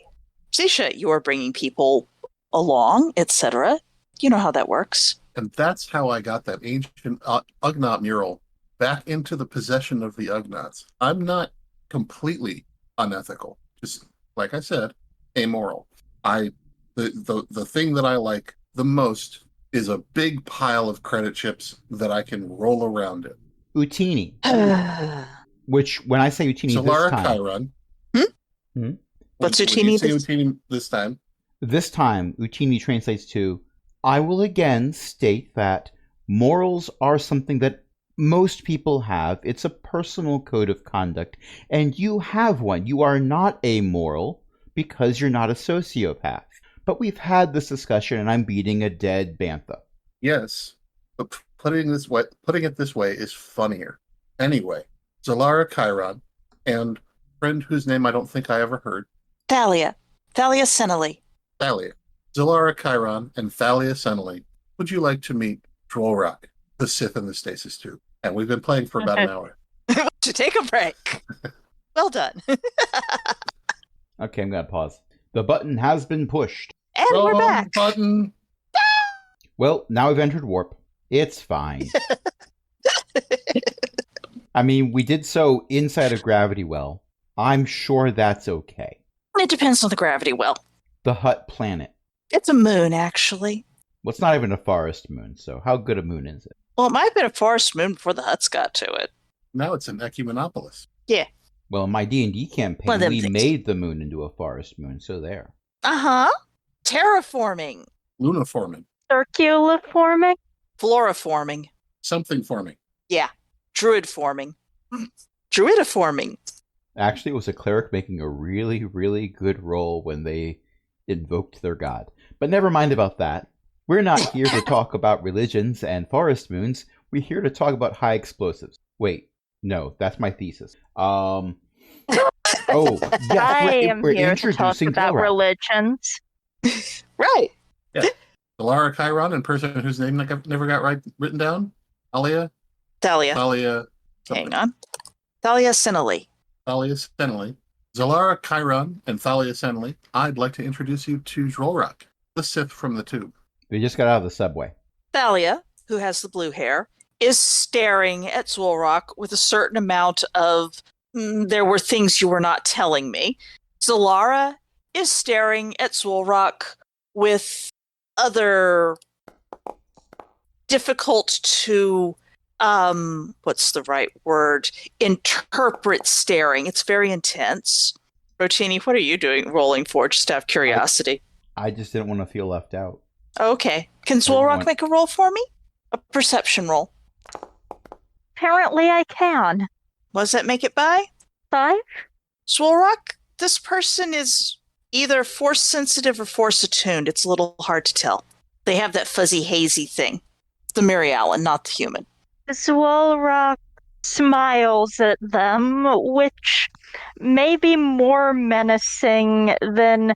Zisha, you are bringing people along, etc. You know how that works. And that's how I got that ancient Ugnaught mural back into the possession of the Ugnaughts. I'm not completely unethical. Just like I said, amoral. The thing that I like the most is a big pile of credit chips that I can roll around it. Utini. Which, when I say Utini Solara this time... Chiron. What's When Utini you say this- Utini this time? This time, Utini translates to, I will again state that morals are something that most people have. It's a personal code of conduct, and you have one. You are not amoral because you're not a sociopath. But we've had this discussion, and I'm beating a dead bantha. Yes, but putting it this way is funnier. Anyway, Zalara Chiron and friend whose name I don't think I ever heard, Thalia Senely. Thalia. Zalara Chiron and Thalia Senely, would you like to meet Dwolrak, the Sith in the Stasis Tube? And we've been playing for about an hour. To take a break. Well done. Okay, I'm going to pause. The button has been pushed. And we're Wrong back. button. Well, now we've entered warp. It's fine. I mean, we did so inside a gravity well. I'm sure that's okay. It depends on the gravity well. The Hutt planet. It's a moon, actually. Well, it's not even a forest moon, so how good a moon is it? Well, it might have been a forest moon before the Hutts got to it. Now it's an Ecumenopolis. Well, in my D&D One campaign, of them we things. made the moon into a forest moon, so there. Uh-huh. Terraforming. Lunaforming. Circular forming? Floriforming. Something forming. Druid forming. Druidiforming. Actually, it was a cleric making a really, really good roll when they invoked their god. But never mind about that. We're not here to talk about religions and forest moons. We're here to talk about high explosives. Wait, no, that's my thesis. Oh, yes, I am we're here to talk introducing about Dora. religions. Right. Zalara Chiron and person whose name never got written down. Thalia. Thalia. Thalia. Hang on. Thalia Senely. Thalia Senely. Zalara Chiron and Thalia Senely, I'd like to introduce you to Dwolrak, the Sith from the tube. They just got out of the subway. Thalia, who has the blue hair, is staring at Zulrock with a certain amount of, there were things you were not telling me. Zalara is staring at Zulrock with other difficult to, what's the right word, interpret staring. It's very intense. Rotini, what are you doing, rolling for, just out of curiosity? I just didn't want to feel left out. Okay. Can Zulrock make a roll for me? A perception roll. Apparently I can. What does that make it by? 5? Swolrock, this person is either force sensitive or force attuned. It's a little hard to tell. They have that fuzzy, hazy thing. The Mary Allen, not the human. Zwolrock smiles at them, which may be more menacing than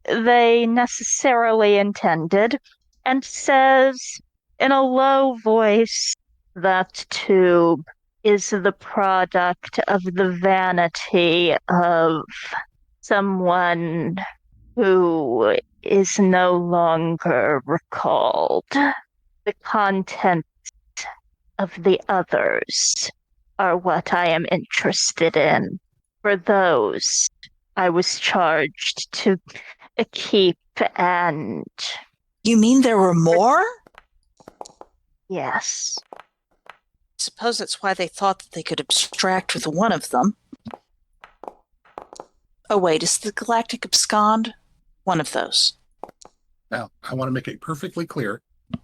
they necessarily intended, and says in a low voice, that tube is the product of the vanity of someone who is no longer recalled. The contents of the others are what I am interested in. For those, I was charged to keep, and You mean there were more? yes. Suppose that's why they thought that they could abstract with one of them. Oh wait, is the Galactic Abscond one of those? Now, I want to make it perfectly clear.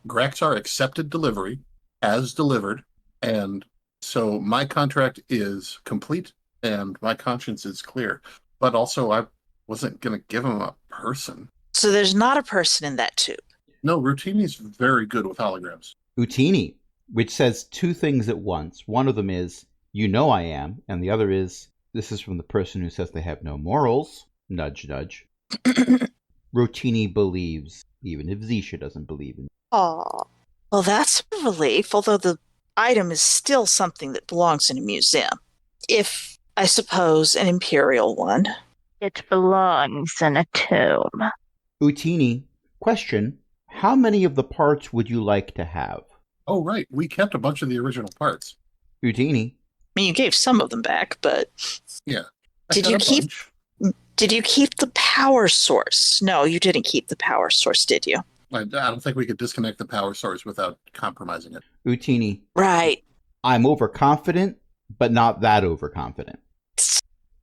Graxar accepted delivery as delivered, and so my contract is complete and my conscience is clear. But also, I wasn't going to give him a person. So there's not a person in that tube. No, Routini's very good with holograms. Utini, which says two things at once. One of them is, you know I am, and the other is, this is from the person who says they have no morals. Nudge, nudge. Rotini believes, even if Zisha doesn't believe in. Oh, well, that's a relief, although the item is still something that belongs in a museum. If, I suppose, an imperial one. It belongs in a tomb. Utini, question: how many of the parts would you like to have? Oh, right. We kept a bunch of the original parts. Utini, I mean, you gave some of them back, but Yeah. I Did had you a keep- bunch. did you keep the power source? No, you didn't keep the power source, did you? I don't think we could disconnect the power source without compromising it. Utini, Right. I'm overconfident, but not that overconfident.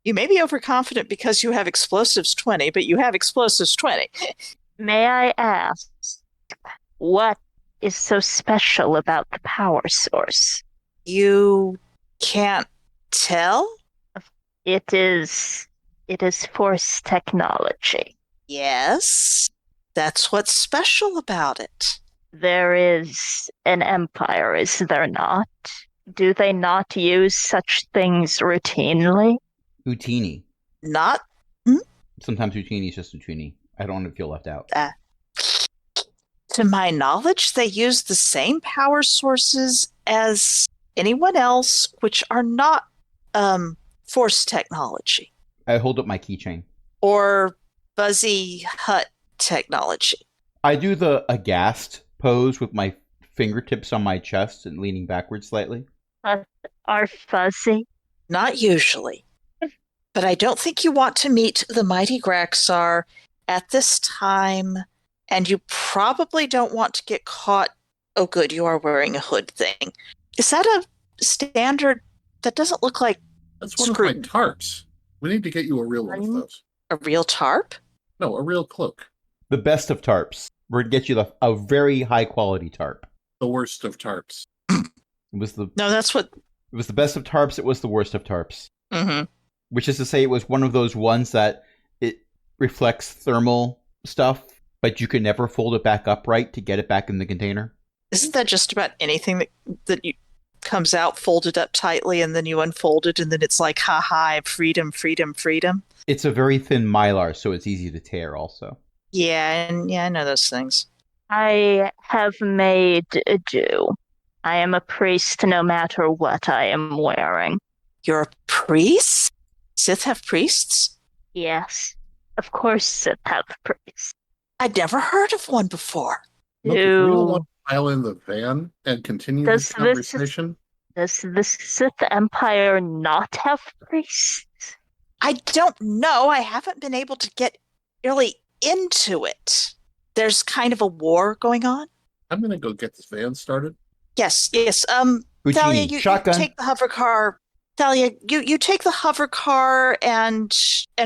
You may be overconfident because you have explosives 20, but you have explosives 20. May I ask, what is so special about the power source? You can't tell? It is force technology. Yes. That's what's special about it. There is an empire, is there not? Do they not use such things routinely? Utini. Not Sometimes Utini is just Utini. I don't want to feel left out. to my knowledge, they use the same power sources as anyone else, which are not force technology I hold up my keychain. or fuzzy hut technology. I do the aghast pose with my fingertips on my chest and leaning backwards slightly. Are fuzzy? Not usually. But I don't think you want to meet the mighty Graxar at this time, and you probably don't want to get caught. Oh, good, you are wearing a hood thing. Is that a standard? That doesn't look like That's one of Screwed. my tarps. We need to get you a real one of those. a real tarp. No, a real cloak. The best of tarps. We're going to get you a very high quality tarp. The worst of tarps. It was the No, that's what. best of tarps. It was the worst of tarps. Mm-hmm. Which is to say, it was one of those ones that it reflects thermal stuff, but you can never fold it back upright to get it back in the container. Isn't that just about anything that you comes out folded up tightly and then you unfold it and then it's like, ha ha, freedom, freedom, freedom? It's a very thin mylar, so it's easy to tear also. Yeah, I know those things. I have made do. I am a priest no matter what I am wearing. You're a priest? Sith have priests? Yes, of course Sith have priests. I'd never heard of one before. Look, if we all Do- want to pile in the van and continue Does this this- conversation, Does the Sith Empire not have priests? I don't know. I haven't been able to get really into it. There's kind of a war going on. I'm going to go get this van started. Yes. Thalia, Uchini, you shotgun. take the hover car. Thalia, you take the hover car and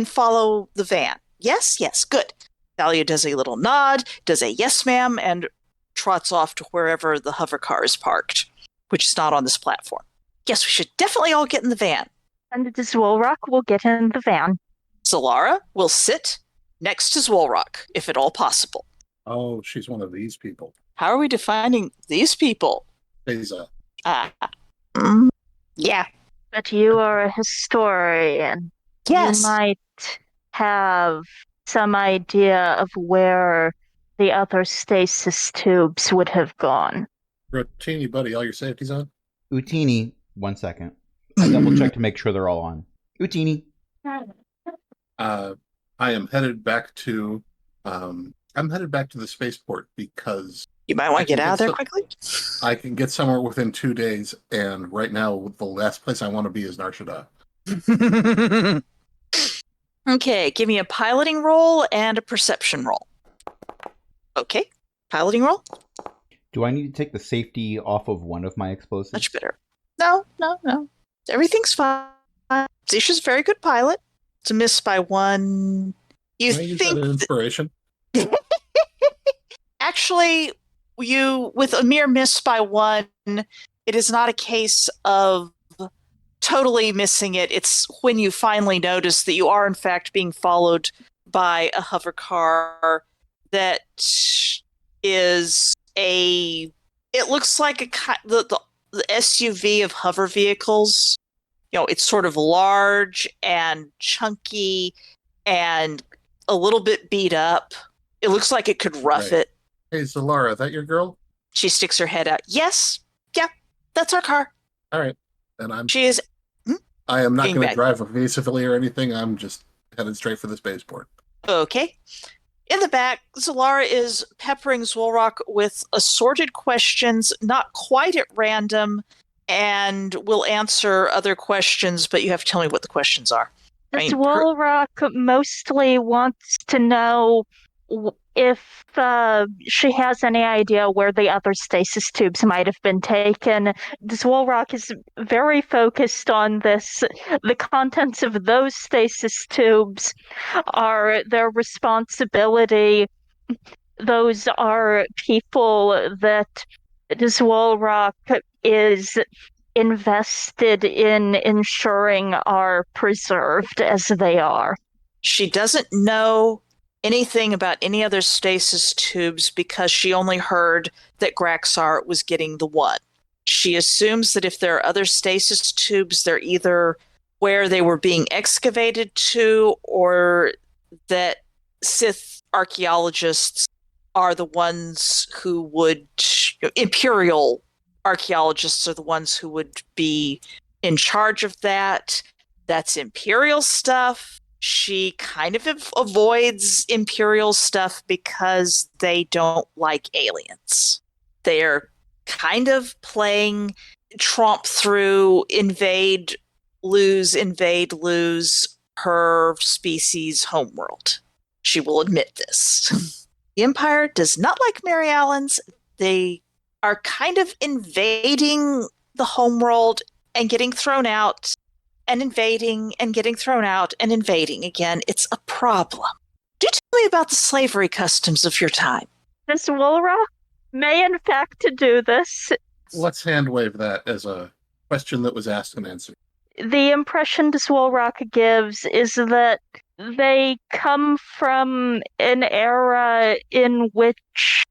follow the van. Yes, good. Thalia does a little nod, does a yes, ma'am, and trots off to wherever the hover car is parked, which is not on this platform. Yes, we should definitely all get in the van. And Zwolrock will get in the van. Solara will sit next to Zwolrock, if at all possible. Oh, she's one of these people. How are we defining these people? Beza. Yeah. But you are a historian. Yes. You might have some idea of where the other stasis tubes would have gone. Rotini, buddy, all your safety's on? Utini, 1 second. I double check to make sure they're all on. Utini. I am headed back to the spaceport because You might want I to get can out of get there some- quickly. I can get somewhere within 2 days, and right now the last place I want to be is Narshada. Okay, give me a piloting roll and a perception roll. Okay, piloting roll. Do I need to take the safety off of one of my explosives? Much better. No. Everything's fine. Zisha's a very good pilot. It's a miss by one. You Can I use think that as inspiration? actually, you with a mere miss by one, it is not a case of totally missing it. It's when you finally notice that you are in fact being followed by a hover car that is a. It looks like the SUV of hover vehicles. You know, it's sort of large and chunky and a little bit beat up. It looks like it could rough Right. it. Hey, Zalara, that your girl? She sticks her head out. Yes, yeah, that's our car. All right. And She is I am not being going to bad. drive evasively or anything. I'm just headed straight for the spaceport. Okay. In the back, Zalara is peppering Zwolrock with assorted questions, not quite at random, and will answer other questions, but you have to tell me what the questions are. This Woolrock mostly wants to know if she has any idea where the other stasis tubes might have been taken. This Woolrock is very focused on this. The contents of those stasis tubes are their responsibility. Those are people that this Woolrock is invested in ensuring are preserved as they are. She doesn't know anything about any other stasis tubes because she only heard that Graxar was getting the one. She assumes that if there are other stasis tubes, they're either where they were being excavated to, or that Sith archaeologists are the ones who would, Imperial archaeologists are the ones who would be in charge of that. That's Imperial stuff. She kind of avoids Imperial stuff because they don't like aliens. They're kind of playing tromp through, invade, lose her species' homeworld. She will admit this. The Empire does not like Mary Allens. They are kind of invading the homeworld and getting thrown out, and invading and getting thrown out and invading again. It's a problem. Do tell me about the slavery customs of your time. This Woolrock may in fact do this. Let's hand wave that as a question that was asked and answered. The impression this Woolrock gives is that they come from an era in which,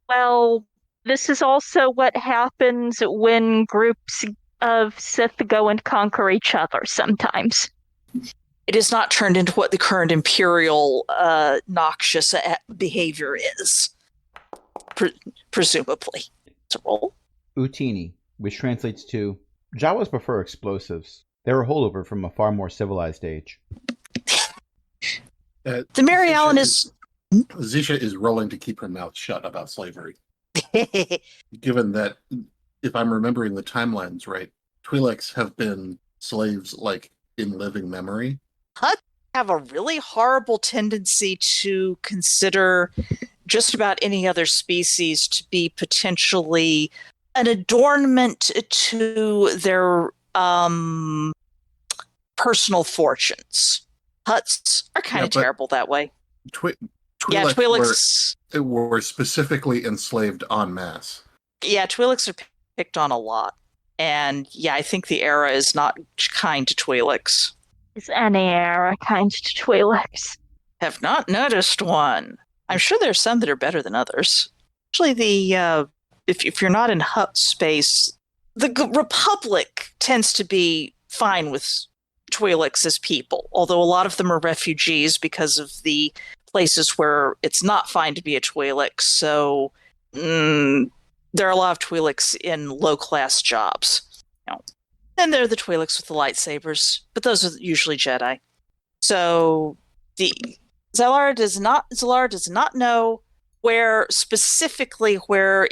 well, this is also what happens when groups of Sith go and conquer each other sometimes. It is not turned into what the current Imperial noxious behavior is, presumably. It's a roll. Utini, which translates to, Jawas prefer explosives. They're a holdover from a far more civilized age. The Mary Allen is... Zisha is rolling to keep her mouth shut about slavery. Given that, if I'm remembering the timelines right, Twi'leks have been slaves like in living memory. Hutt have a really horrible tendency to consider just about any other species to be potentially an adornment to their personal fortunes. Hutts are kind of terrible that way. Twi'leks were specifically enslaved en masse. Yeah, Twi'leks are picked on a lot. And yeah, I think the era is not kind to Twi'leks. Is any era kind to Twi'leks? Have not noticed one. I'm sure there's some that are better than others. Actually, if you're not in Hutt space, the Republic tends to be fine with Twi'leks as people, although a lot of them are refugees because of the places where it's not fine to be a Twi'lek. So there are a lot of Twi'leks in low-class jobs. Then there are the Twi'leks with the lightsabers, but those are usually Jedi. So Zalara does not know where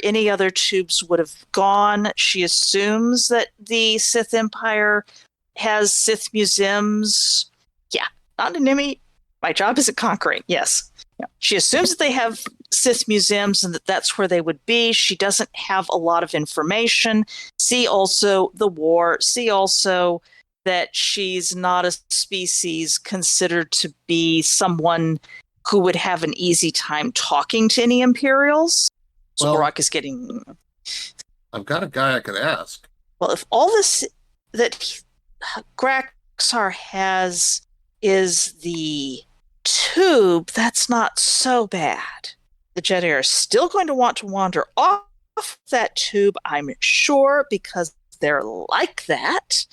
any other tubes would have gone. She assumes that the Sith Empire has Sith museums. Yeah, not an enemy. My job isn't conquering. Yes. Yeah. She assumes that they have Sith museums and that that's where they would be. She doesn't have a lot of information. See also the war. See also that she's not a species considered to be someone who would have an easy time talking to any Imperials. So Barack is getting... I've got a guy I could ask. Well, if all this that Graxar has is the tube, that's not so bad. The Jedi are still going to want to wander off that tube, I'm sure, because they're like that.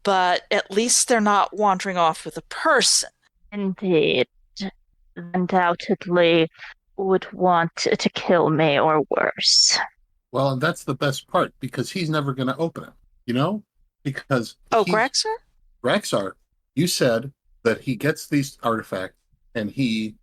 But at least they're not wandering off with a person. Indeed. undoubtedly would want to kill me or worse. Well, and that's the best part because he's never going to open it, you know? Because Oh, he's Graxer? Raxar, you said that he gets these artifacts and he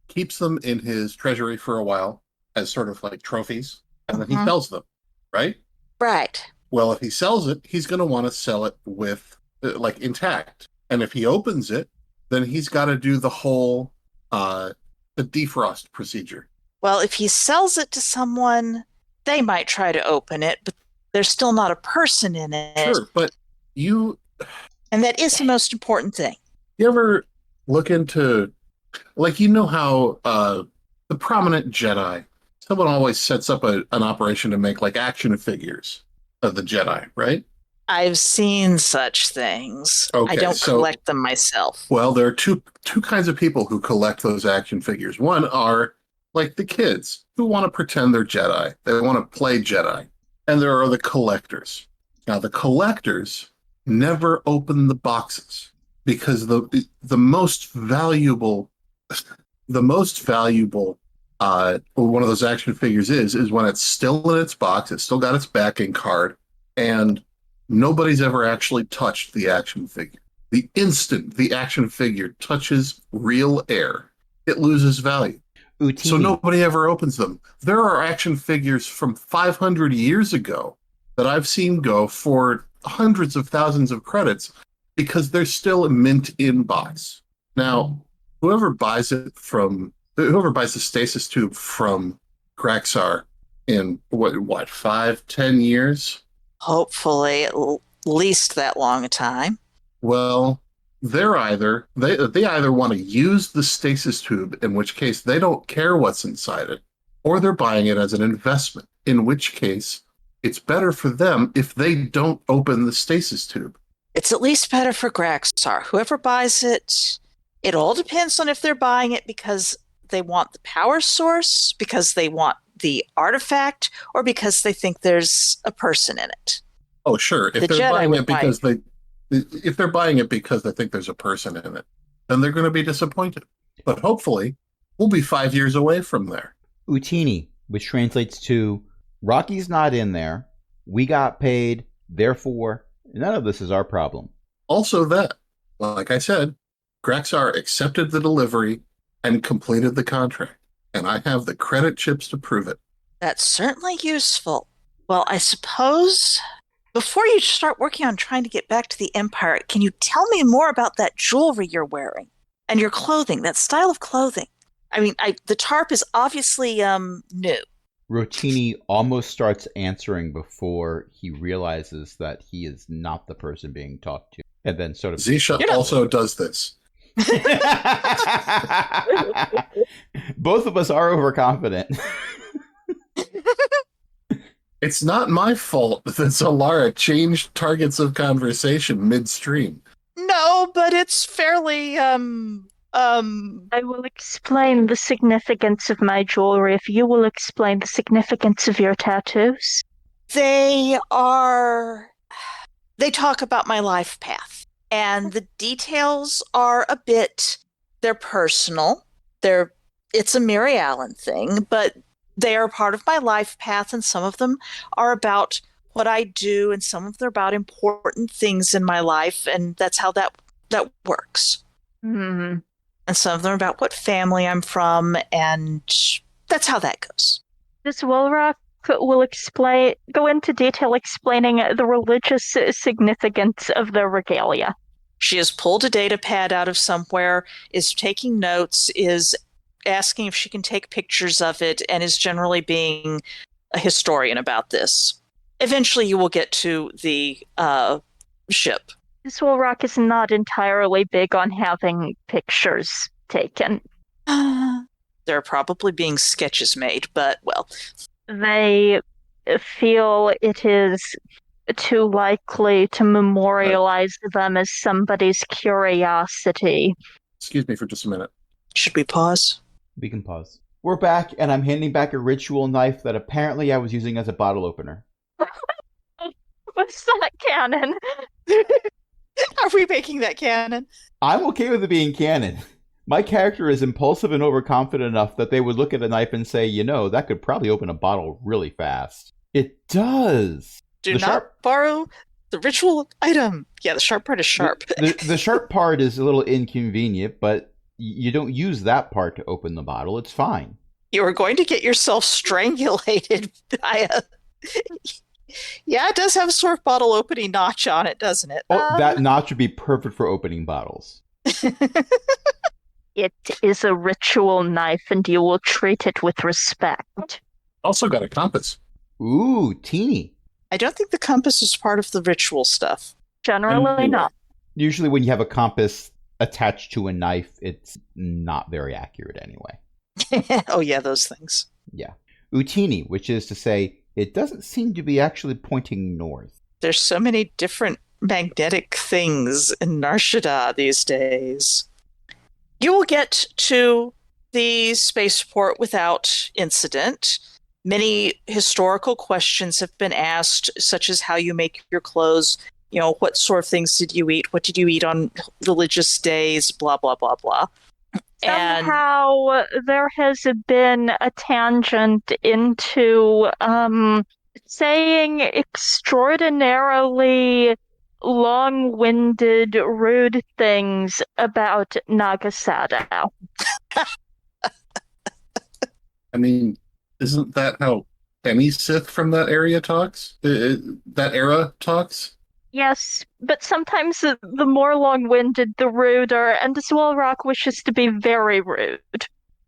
keeps them in his treasury for a while as sort of like trophies, and then he Mhm. sells them, right? Right. Well, if he sells it, he's going to want to sell it with like intact. And if he opens it, then he's got to do the whole the defrost procedure. Well, if he sells it to someone, they might try to open it, but there's still not a person in it. Sure, but you And that is the most important thing. you ever look into like how the prominent Jedi, someone always sets up an operation to make like action figures of the Jedi, right? I've seen such things. Okay, I don't so- collect them myself. Well, there are two kinds of people who collect those action figures. One are like the kids who want to pretend they're Jedi. They want to play Jedi. And there are the collectors. Now, the collectors never open the boxes because the most valuable one of those action figures is when it's still in its box, it's still got its backing card, and nobody's ever actually touched the action figure. The instant the action figure touches real air, it loses value. Utini. So nobody ever opens them. There are action figures from 500 years ago that I've seen go for hundreds of thousands of credits because they're still a mint in box. Now, whoever buys the stasis tube from Graxar in what 5-10 years? Hopefully, at least that long a time. Well, they either want to use the stasis tube, in which case they don't care what's inside it, or they're buying it as an investment, in which case it's better for them if they don't open the stasis tube. It's at least better for Graxar. Whoever buys it, it all depends on if they're buying it because they want the power source, because they want the artifact, or because they think there's a person in it. Oh, sure. If The they're Jedi buying would it because they think there's a person in it, then they're going to be disappointed. But hopefully, we'll be 5 years away from there. Utini, which translates to Rocky's not in there. We got paid. Therefore, none of this is our problem. Also that, like I said, Graxar accepted the delivery and completed the contract. And I have the credit chips to prove it. That's certainly useful. Well, I suppose before you start working on trying to get back to the Empire, can you tell me more about that jewelry you're wearing and your clothing, that style of clothing? I mean, the tarp is obviously new. Rotini almost starts answering before he realizes that he is not the person being talked to. And then sort of... Zisha also does this. Both of us are overconfident. It's not my fault that Solara changed targets of conversation midstream. No, but it's fairly I will explain the significance of my jewelry if you will explain the significance of your tattoos. they talk about my life path, and the details are they're personal. It's a Mary Allen thing, but they are part of my life path, and some of them are about what I do, and some of them are about important things in my life, and that's how that works. Hmm. And some of them are about what family I'm from, and that's how that goes. This Wolrock will go into detail explaining the religious significance of the regalia. She has pulled a data pad out of somewhere, is taking notes, is asking if she can take pictures of it, and is generally being a historian about this. Eventually you will get to the ship. This Wolrock is not entirely big on having pictures taken. There are probably being sketches made, but, well. They feel it is too likely to memorialize them as somebody's curiosity. Excuse me for just a minute. Should we pause? We can pause. We're back, and I'm handing back a ritual knife that apparently I was using as a bottle opener. Was that canon? Are we making that canon? I'm okay with it being canon. My character is impulsive and overconfident enough that they would look at a knife and say, that could probably open a bottle really fast. It does. Do The not sharp- borrow the ritual item. Yeah, the sharp part is sharp. The sharp part is a little inconvenient, but you don't use that part to open the bottle. It's fine. You are going to get yourself strangulated by a... Yeah, it does have a sort of bottle opening notch on it, doesn't it? Oh, that notch would be perfect for opening bottles. It is a ritual knife, and you will treat it with respect. Also got a compass. Ooh, teeny. I don't think the compass is part of the ritual stuff. Generally not. Usually when you have a compass attached to a knife, it's not very accurate anyway. Oh yeah, those things. Yeah. Utini, which is to say, it doesn't seem to be actually pointing north. There's so many different magnetic things in Narshada these days. You will get to the spaceport without incident. Many historical questions have been asked, such as how you make your clothes, what sort of things did you eat, what did you eat on religious days, blah, blah, blah, blah. Somehow there has been a tangent into saying extraordinarily long-winded, rude things about Nagasado. I mean, isn't that how any Sith from that area talks? That era talks? Yes, but sometimes the more long-winded, the ruder, and Zwolrock wishes to be very rude.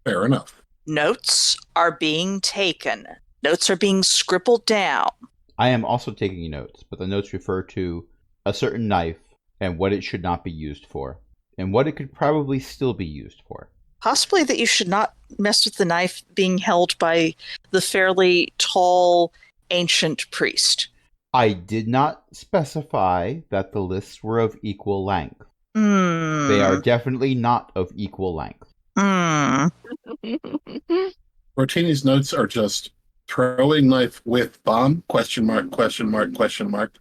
Fair enough. Notes are being taken. Notes are being scribbled down. I am also taking notes, but the notes refer to a certain knife and what it should not be used for, and what it could probably still be used for. Possibly that you should not mess with the knife being held by the fairly tall, ancient priest. I did not specify that the lists were of equal length. Mm. They are definitely not of equal length. Mm. Rotini's notes are just throwing knife with bomb, question mark, question mark, question mark.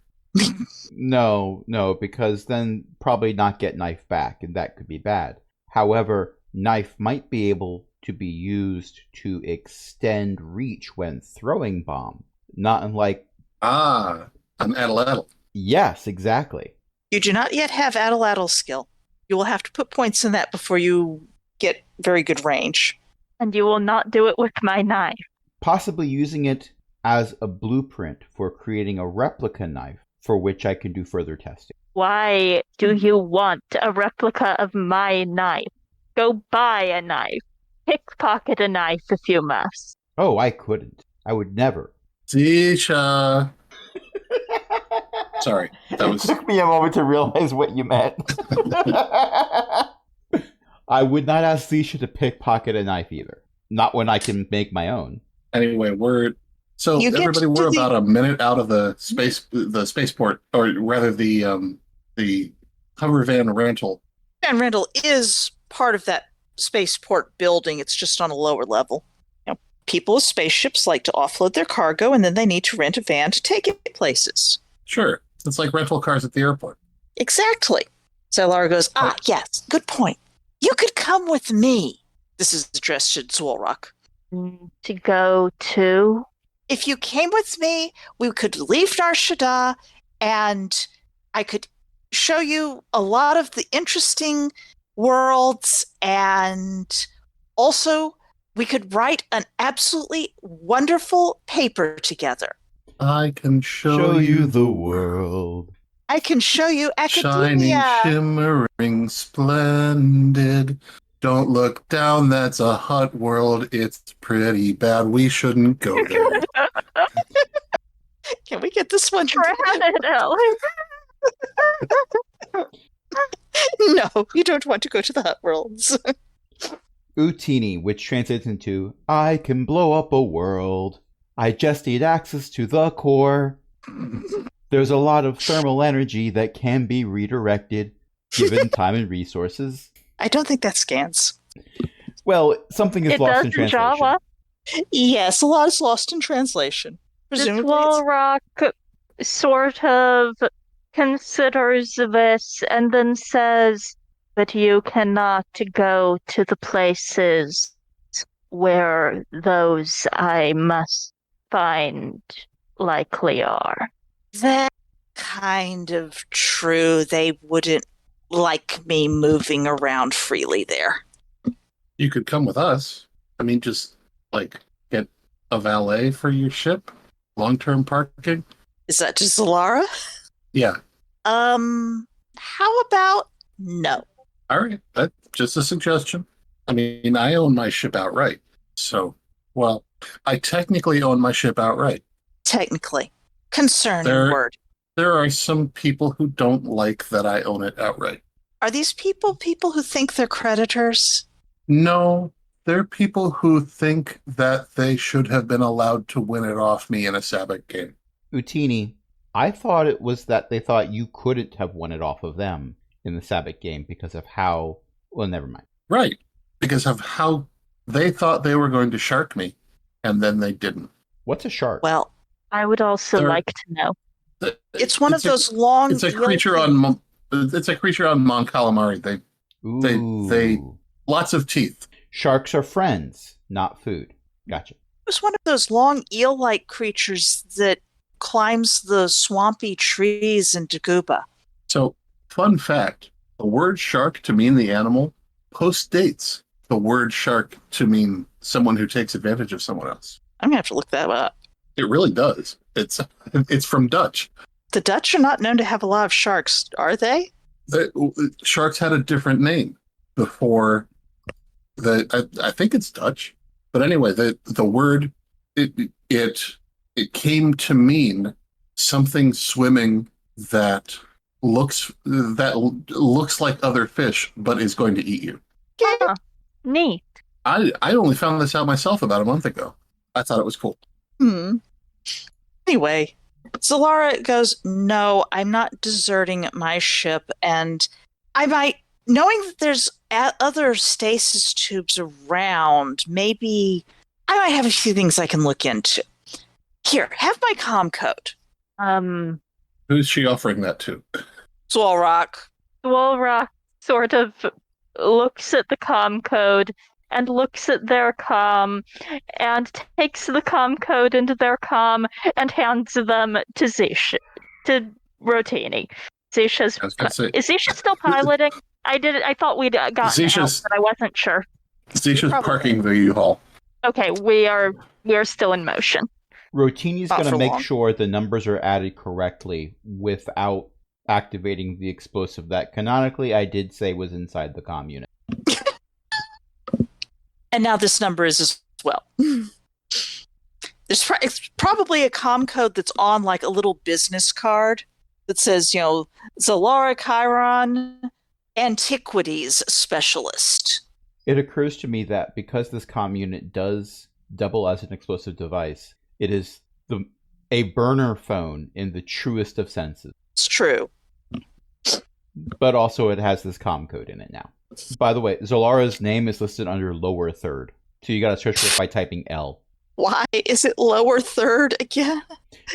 No, because then probably not get knife back, and that could be bad. However, knife might be able to be used to extend reach when throwing bomb. Not unlike... Ah, an atlatl. Yes, exactly. You do not yet have atlatl skill. You will have to put points in that before you get very good range. And you will not do it with my knife. Possibly using it as a blueprint for creating a replica knife, for which I can do further testing. Why do you want a replica of my knife? Go buy a knife. Pickpocket a knife if you must. Oh, I couldn't. I would never. Zisha. Sorry, that was... It took me a moment to realize what you meant. I would not ask Zisha to pickpocket a knife either. Not when I can make my own. Anyway, we're about a minute out of the spaceport, or rather the hover van rental. Van rental is part of that spaceport building. It's just on a lower level. People with spaceships like to offload their cargo, and then they need to rent a van to take it places. Sure, it's like rental cars at the airport. Exactly. So Lara goes, yes, good point. You could come with me. This is addressed to Zwolrock. To go to? If you came with me, we could leave Narshada, and I could show you a lot of the interesting worlds, and also we could write an absolutely wonderful paper together. I can show you the world. I can show you academia. Shining, shimmering, splendid. Don't look down, that's a hot world. It's pretty bad. We shouldn't go there. Can we get this one? No, you don't want to go to the hot worlds. Utini, which translates into, I can blow up a world. I just need access to the core. There's a lot of thermal energy that can be redirected, given time and resources. I don't think that scans. Well, something is lost in does in translation. Java. Yes, a lot is lost in translation. Presumably, Zwolrock sort of considers this and then says, But you cannot go to the places where those I must find likely are. That kind of true. They wouldn't like me moving around freely there. You could come with us. I mean, just like get a valet for your ship, long-term parking. Is that just Zalara? Yeah. How about no? All right. That's just a suggestion. I mean, I own my ship outright. So, well, I technically own my ship outright. Technically. Concerning There- word. There are some people who don't like that I own it outright. Are these people who think they're creditors? No, they're people who think that they should have been allowed to win it off me in a Sabbath game. Utini, I thought it was that they thought you couldn't have won it off of them in the Sabbath game because of how... Well, never mind. Right. Because of how they thought they were going to shark me, and then they didn't. What's a shark? Well, I would also There- like to know. it's one of a- those long. It's a creature on Mon Calamari. they- Lots of teeth. Sharks are friends, not food. Gotcha. It's one of those long eel-like creatures that climbs the swampy trees in Daguba. So, fun fact: the word shark to mean the animal postdates the word shark to mean someone who takes advantage of someone else. I'm gonna have to look that up. It really does. It's from Dutch. The Dutch are not known to have a lot of sharks, are they? Sharks had a different name before I think it's Dutch, but anyway, the word it came to mean something swimming that looks like other fish but is going to eat you. Huh, neat. I only found this out myself about a month ago. I thought it was cool. Anyway, Zalara goes, no, I'm not deserting my ship, and I might, knowing that there's other stasis tubes around, maybe I might have a few things I can look into. Here, have my comm code. Who's she offering that to? Zwolrock. Dwalrock sort of looks at the comm code and looks at their comm and takes the comm code into their comm and hands them to Zisha, to Rotini. Zisha's. I was gonna say- Is Zisha still piloting? I thought we'd gotten out, Zisha's- but I wasn't sure. Zisha's Probably. parking the U-Haul. Okay, we are still in motion. Rotini's Not going to for make long. sure the numbers are added correctly without activating the explosive that canonically I did say was inside the comm unit. And now this number is as well. It's probably a comm code that's on like a little business card that says, Zalara Chiron, Antiquities Specialist. It occurs to me that because this comm unit does double as an explosive device, it is a burner phone in the truest of senses. It's true. But also it has this comm code in it now. By the way, Zolara's name is listed under lower third. So you gotta search for it by typing L. Why is it lower third again?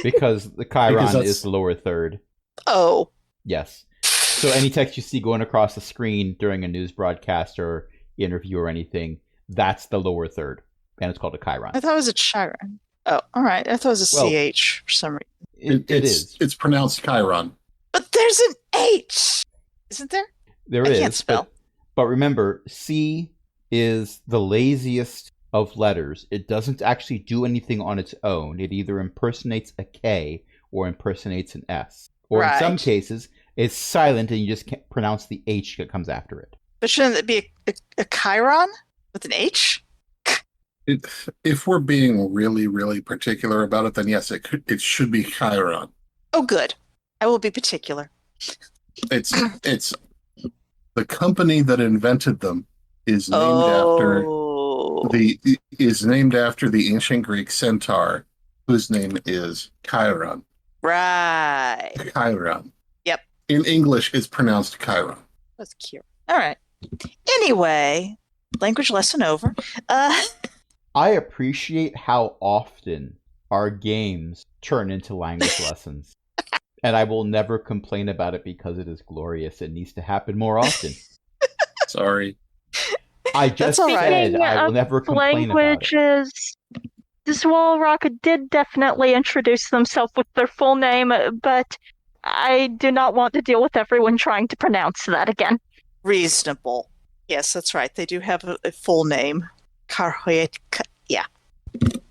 Because the Chiron Because that's- is the lower third. Oh. Yes. So any text you see going across the screen during a news broadcast or interview or anything, that's the lower third. And it's called a Chiron. I thought it was a Chiron. Oh, all right. I thought it was a Well- CH for some reason. It is. It's pronounced Chiron. But there's an H! Isn't there? There I is. can't spell. But remember, C is the laziest of letters. It doesn't actually do anything on its own. It either impersonates a K or impersonates an S. Or in some Right. cases, it's silent and you just can't pronounce the H that comes after it. But shouldn't it be a Chiron with an H? If we're being really, really particular about it, then yes, it should be Chiron. Oh, good. I will be particular. It's the company that invented them is named after the ancient Greek centaur, whose name is Chiron. Right. Chiron. Yep. In English, it's pronounced Chiron. That's cute. All right. Anyway, language lesson over. I appreciate how often our games turn into language lessons. And I will never complain about it because it is glorious. It needs to happen more often. Sorry. I just That's all right. said I will Speaking never of complain about it. languages, Zwolrock did definitely introduce themselves with their full name, but I do not want to deal with everyone trying to pronounce that again. Reasonable. Yes, that's right. They do have a full name. Yeah.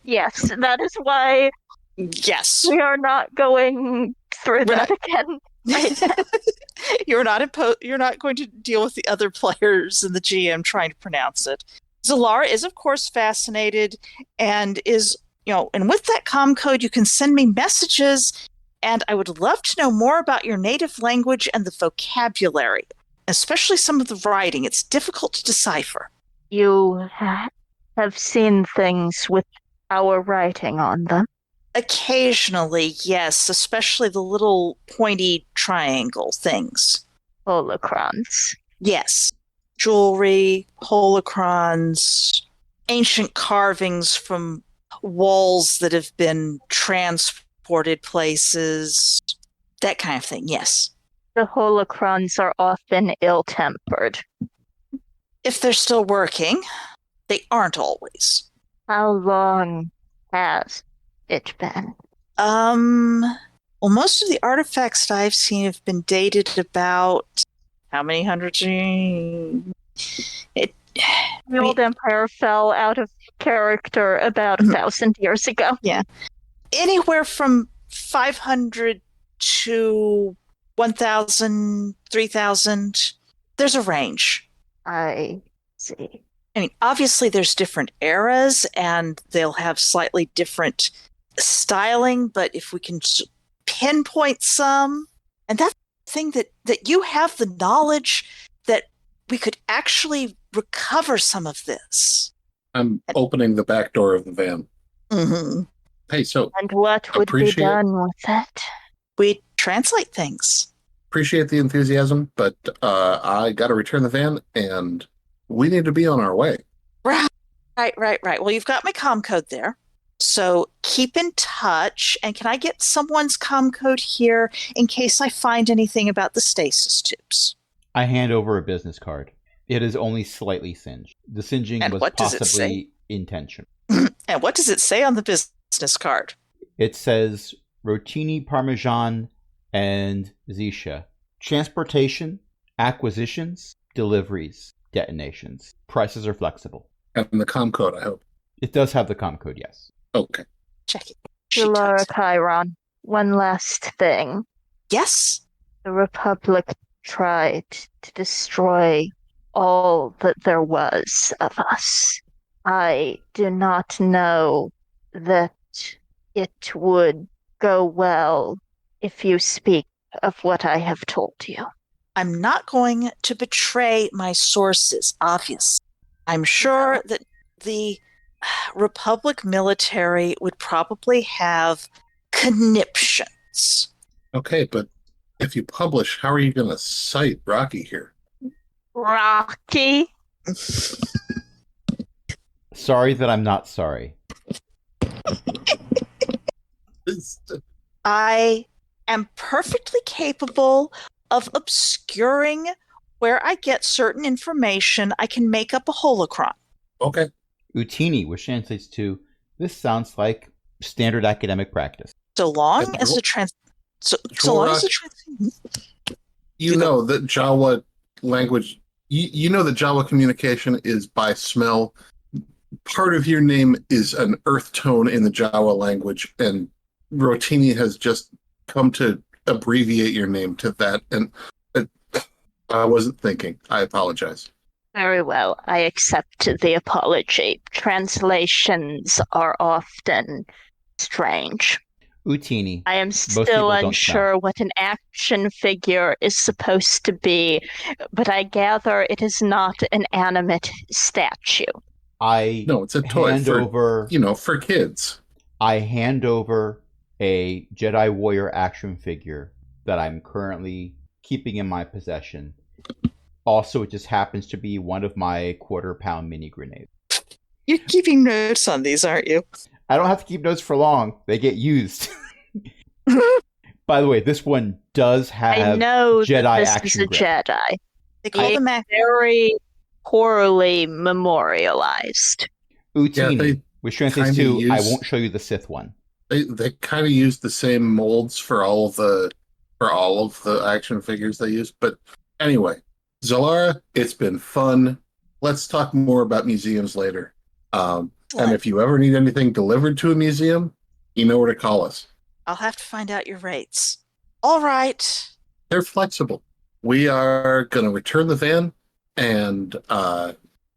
Yes, that is why Yes. we are not going through We're that not- again. Right now. You're not going to deal with the other players and the GM trying to pronounce it. Zalara is of course fascinated and is, and with that comm code you can send me messages, and I would love to know more about your native language and the vocabulary, especially some of the writing. It's difficult to decipher. You have seen things with our writing on them. Occasionally, yes, especially the little pointy triangle things. Holocrons. Yes. Jewelry, holocrons, ancient carvings from walls that have been transported places, that kind of thing, yes. The holocrons are often ill-tempered. If they're still working, they aren't always. How long has it been? Well, most of the artifacts I've seen have been dated about how many hundreds? The old empire fell out of character about 1,000 years ago. Yeah. Anywhere from 500 to 1,000, 3,000. There's a range. I see. I mean, obviously there's different eras and they'll have slightly different styling, but if we can pinpoint some, and that's the thing that you have the knowledge that we could actually recover some of this. I'm opening the back door of the van. Mm-hmm. Hey, so And what would be done with it? We translate things. appreciate the enthusiasm, but I got to return the van, and we need to be on our way. Right. Well, you've got my comm code there. So keep in touch. And can I get someone's comm code here in case I find anything about the stasis tubes? I hand over a business card. It is only slightly singed. The singeing And was what does it say? possibly intentional. And what does it say on the business card? It says Rotini Parmesan and Zisha. Transportation, acquisitions, deliveries, detonations. Prices are flexible. And the comm code, I hope. It does have the comm code, yes. Okay. Check it. Laura Chiron, one last thing. Yes? The Republic tried to destroy all that there was of us. I do not know that it would go well if you speak of what I have told you. I'm not going to betray my sources, obviously. I'm sure that the Republic military would probably have conniptions. Okay, but if you publish, how are you going to cite Rocky here? Rocky? Sorry that I'm not sorry. I am perfectly capable of obscuring where I get certain information. I can make up a holocron. Okay. Utini, which translates to, this sounds like standard academic practice. So long And as the You know that Jawa language, you know that Jawa communication is by smell. Part of your name is an earth tone in the Jawa language, and Rotini has just come to abbreviate your name to that, and I wasn't thinking. I apologize. Very well, I accept the apology. Translations are often strange. Utini. I am people still don't unsure what an action figure is supposed to be, but I gather it is not an animate statue. No, it's a toy for kids. I hand over a Jedi Warrior action figure that I'm currently keeping in my possession. Also, it just happens to be one of my quarter-pound mini grenades. You're keeping notes on these, aren't you? I don't have to keep notes for long. They get used. By the way, this one does have I know Jedi that this action is a grip. Jedi. They call them Very poorly memorialized. Utini, they which translates kinda to I use- won't show you the Sith one. They kind of use the same molds for all of the action figures they use. But anyway, Zalara, it's been fun. Let's talk more about museums later. And if you ever need anything delivered to a museum, you know where to call us. I'll have to find out your rates. All right. They're flexible. We are going to return the van and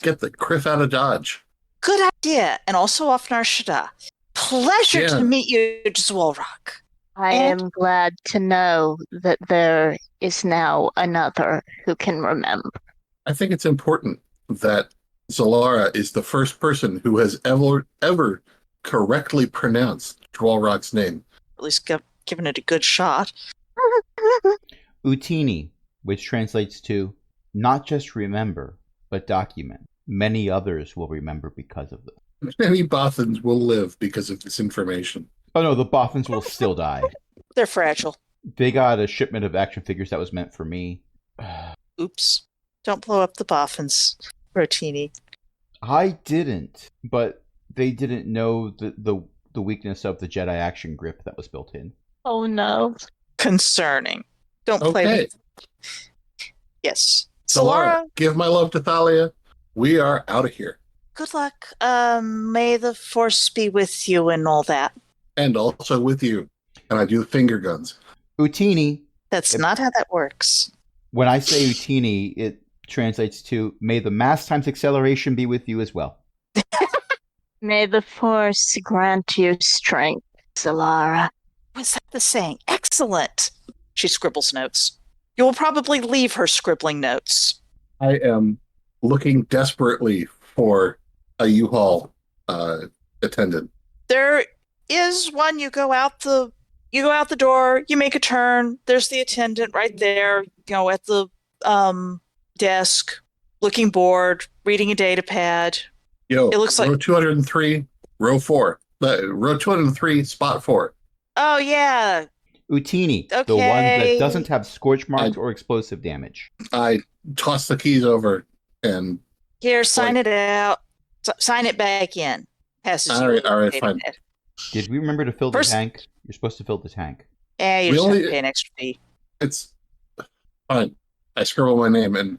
get the criff out of Dodge. Good idea. And also off Nar Shaddaa. Pleasure Yeah. to meet you, Zwolrock. I And- am glad to know that there is now another who can remember. I think it's important that Zalara is the first person who has ever correctly pronounced Dwalrock's name. At least given it a good shot. Utini, which translates to not just remember, but document. Many others will remember because of this. Many Bothans will live because of this information. Oh no, the Boffins will still die. They're fragile. They got a shipment of action figures that was meant for me. Oops. Don't blow up the boffins, Rotini. I didn't, but they didn't know the weakness of the Jedi action grip that was built in. Oh no. Concerning. Don't play Okay, with... Yes. Zalara, Zalara, give my love to Thalia. We are out of here. good luck. May the force be with you and all that. And also with you. And I do finger guns. Utini, That's Yep. not how that works. when I say Utini, it translates to may the mass times acceleration be with you as well. May the Force grant you strength, Zalara. Was that the saying? Excellent. She scribbles notes. You will probably leave her scribbling notes. I am looking desperately for a U-Haul attendant. There is one. You go out the door, you make a turn, there's the attendant right there, at the desk, looking bored, reading a data pad. Yo, It looks like- row 203, row 4. Row 203, spot 4. Oh yeah. Utini, the one Okay. that doesn't have scorch marks or explosive damage. I toss the keys over and Here, sign it out. Sign it back in. Passes All you right, all right, data fine. pad. Did we remember to fill the First- tank? You're supposed to fill the tank. Yeah, you We just have only- to pay an extra fee. it's fine. I scribble my name and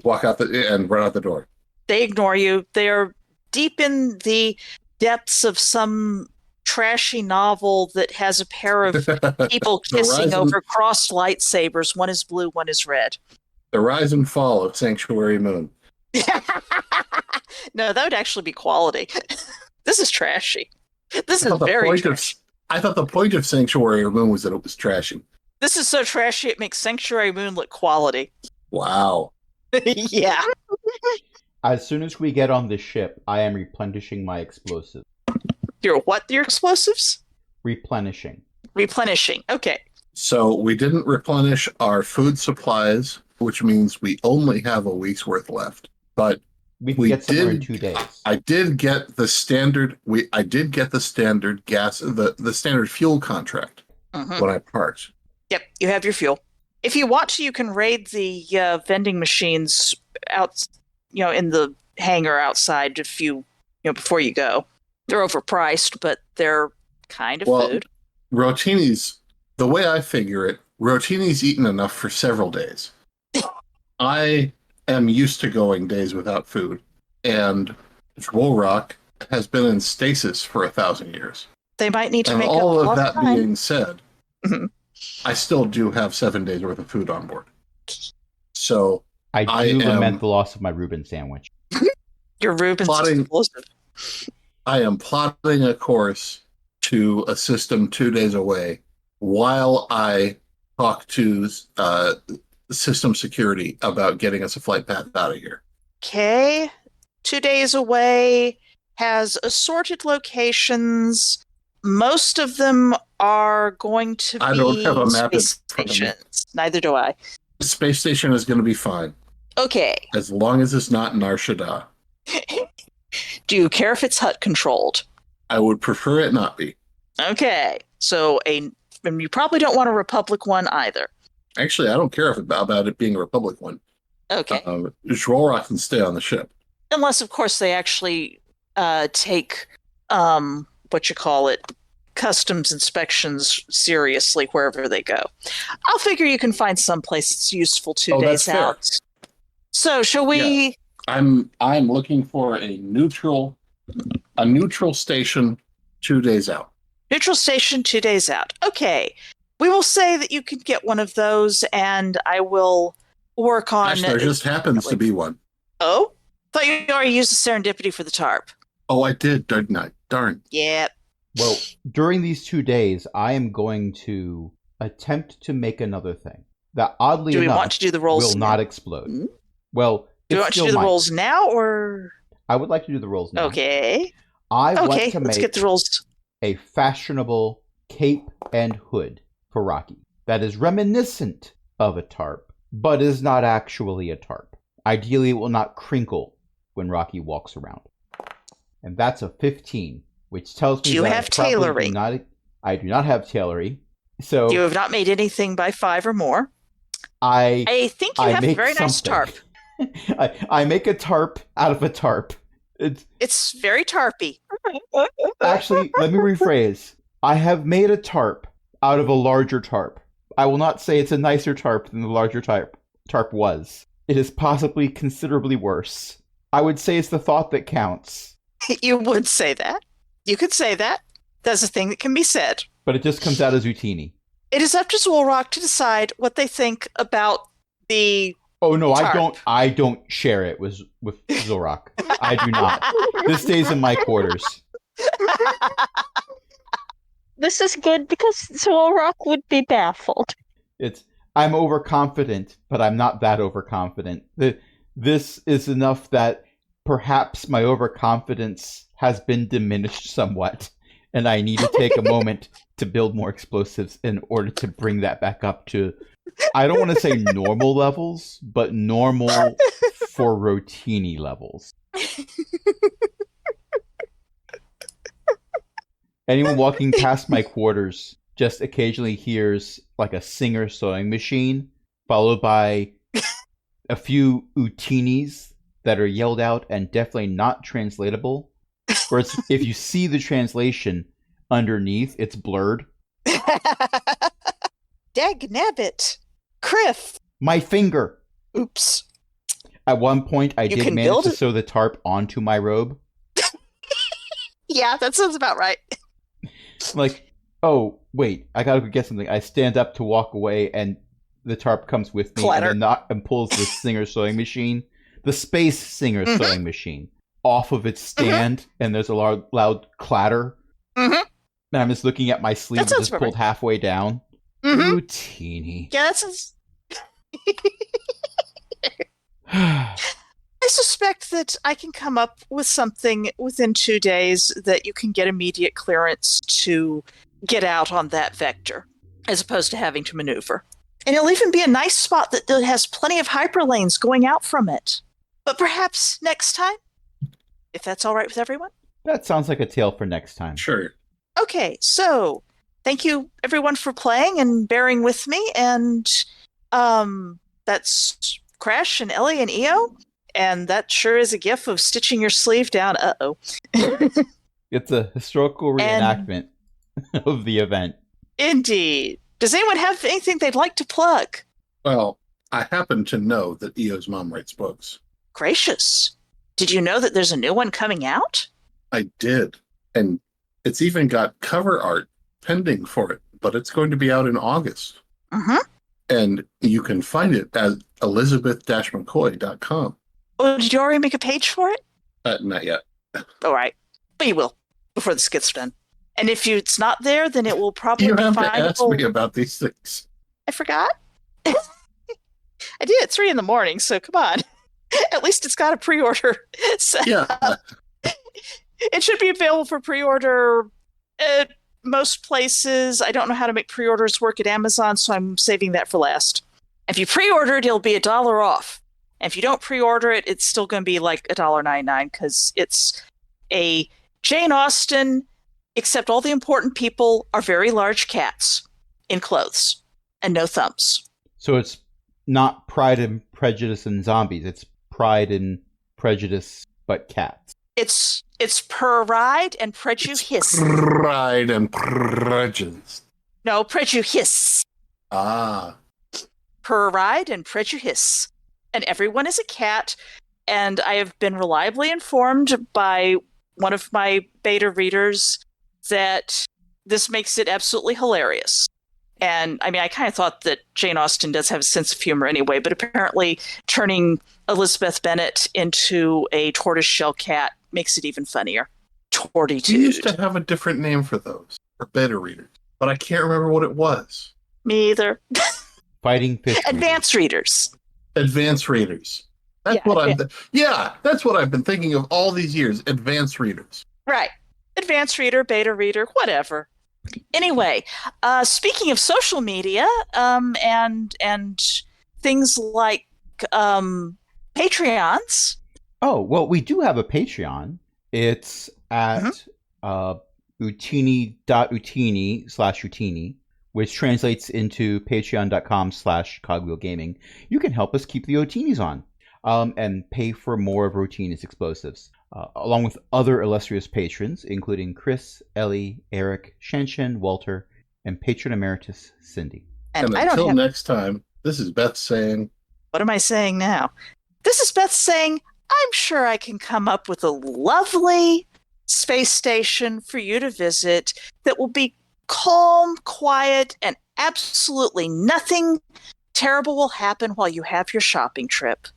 walk out and run out the door. They ignore you. They are deep in the depths of some trashy novel that has a pair of people kissing Horizon- over crossed lightsabers. One is blue, one is red. The rise and fall of Sanctuary Moon. No, that would actually be quality. This is trashy. This I is thought the very point trashy. I thought the point of Sanctuary Moon was that it was trashy. This is so trashy it makes Sanctuary Moon look quality. Wow. Yeah. As soon as we get on the ship, I am replenishing my explosives. Your what? Your explosives? Replenishing. Replenishing. Okay. So we didn't replenish our food supplies, which means we only have a week's worth left. But We can We get somewhere in did- 2 days. I did get the standard. I did get the standard gas, the standard fuel contract Mhm. when I parked. Yep, you have your fuel. If you want to, you can raid the vending machines out, in the hangar outside if before you go. They're overpriced, but they're kind of Well, food. Rotini's, the way I figure it, Rotini's eaten enough for several days. I am used to going days without food, and Dwolrock has been in stasis for 1,000 years. They might need to And make all up of lost that time. being said, Mhm. I still do have 7 days worth of food on board. So I do I lament am- the loss of my Reuben sandwich. Your Reuben's Plotting- explosive. I am plotting a course to a system 2 days away while I talk to system security about getting us a flight path out of here. Okay. 2 days away, has assorted locations. Most of them are going to be I don't have a map in space front of me. stations. Neither do I. The space station is going to be fine Okay. as long as it's not Nar Shaddaa. Do you care if it's hut controlled? I would prefer it not be. Okay. So and you probably don't want a Republic one either. Actually, I don't care about it being a Republic one. Okay. Dvorak can stay on the ship. Unless, of course, they actually take customs inspections seriously wherever they go. I'll figure you can find some place that's useful 2 days that's fair. out. So, shall we? I'm looking for a neutral station 2 days out. Neutral station 2 days out. Okay. We will say that you can get one of those, and I will work on. Gosh, there just happens to be one. Oh? Thought you already used the serendipity for the tarp. Oh, I did, didn't I? Darn. Yep. Well, during these 2 days, I am going to attempt to make another thing that, oddly Do we enough, want to do the rolls will now? not explode. Hmm? Well, Do you it want to still do the might. rolls now, or? I would like to do the rolls now. Okay. I want Okay, to let's make get the rolls. a fashionable cape and hood for Rocky that is reminiscent of a tarp, but is not actually a tarp. Ideally, it will not crinkle when Rocky walks around. And that's a 15, which tells me Do you that have I probably tailoring? I do not have tailoring. So You have not made anything by 5 or more. I think you have a make very nice something. tarp. I make a tarp out of a tarp. It's very tarpy. Actually, let me rephrase. I have made a tarp out of a larger tarp. I will not say it's a nicer tarp than the larger tarp was. It is possibly considerably worse. I would say it's the thought that counts. You would say that. You could say that. That's a thing that can be said. But it just comes out as Utini. It is up to Zwolrock to decide what they think about the Oh no, tarp. I don't share it with Zorak. I do not. This stays in my quarters. This is good because Zolrock would be baffled. I'm overconfident, but I'm not that overconfident. This is enough that perhaps my overconfidence has been diminished somewhat, and I need to take a moment to build more explosives in order to bring that back up to, I don't want to say normal levels, but normal for Rotini levels. Anyone walking past my quarters just occasionally hears like a Singer sewing machine, followed by a few Utinis that are yelled out and definitely not translatable. Whereas if you see the translation underneath, it's blurred. Dagnabbit. Criff. My finger. Oops. At one point, I You did can manage build to it. sew the tarp onto my robe. Yeah, that sounds about right. Like, oh, wait, I gotta go get something. I stand up to walk away, and the tarp comes with me Clatter. and pulls the Singer sewing machine, the Space Singer Mhm. sewing machine, off of its stand, and there's a loud clatter. Mm-hmm. And I'm just looking at my sleeve, That sounds just about pulled halfway down. Mm-hmm. Ooh, teeny. Yeah, that sounds... I suspect that I can come up with something within 2 days that you can get immediate clearance to get out on that vector, as opposed to having to maneuver. And it'll even be a nice spot that has plenty of hyperlanes going out from it. But perhaps next time, if that's all right with everyone? That sounds like a tale for next time. Sure. Okay, so thank you everyone for playing and bearing with me. And that's Crash and Ellie and Eo. And that sure is a gif of stitching your sleeve down. Uh-oh. It's a historical reenactment of the event. Indeed. Does anyone have anything they'd like to plug? Well, I happen to know that Eo's mom writes books. Gracious. Did you know that there's a new one coming out? I did. And it's even got cover art pending for it, but it's going to be out in August. Mm-hmm. And you can find it at elizabeth-mccoy.com. Oh, did you already make a page for it? Not yet. All right. But you will, before this gets done. And if it's not there, then it will probably You be have to ask findable. me about these things. I forgot. I did at 3 a.m, so come on. At least it's got a pre-order set Yeah. up. It should be available for pre-order at most places. I don't know how to make pre-orders work at Amazon, so I'm saving that for last. If you pre-order it, it'll be $1 off. And if you don't pre-order it, it's still going to be like $1.99 because it's a Jane Austen, except all the important people are very large cats in clothes and no thumbs. So it's not Pride and Prejudice and zombies. It's Pride and Prejudice but cats. It's pride and prejudice. Pride and Prejudice. No, prejudice. Ah. Pride and prejudice. And everyone is a cat. And I have been reliably informed by one of my beta readers that this makes it absolutely hilarious. And I mean, I kind of thought that Jane Austen does have a sense of humor anyway, but apparently turning Elizabeth Bennet into a tortoiseshell cat makes it even funnier. Tortitude. We used to have a different name for those, for beta readers, but I can't remember what it was. Me either. Fighting fish. Advanced readers. Advanced readers. That's that's what I've been thinking of all these years. Advanced readers. Right. Advanced reader, beta reader, whatever. Anyway, speaking of social media, and things like Patreons. Oh, well, we do have a Patreon. It's at utini.utini/utini, which translates into patreon.com/cogwheelgaming. You can help us keep the Otinis on. And pay for more of Rotina's explosives, along with other illustrious patrons, including Chris, Ellie, Eric, Shenshen, Walter, and patron emeritus Cindy. And until next time, this is Beth saying... What am I saying now? This is Beth saying, I'm sure I can come up with a lovely space station for you to visit that will be calm, quiet, and absolutely nothing terrible will happen while you have your shopping trip.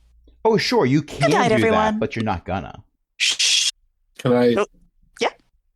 Oh, sure, you can night, do everyone. that, but you're not gonna. Shh. Can I? Oh, yeah.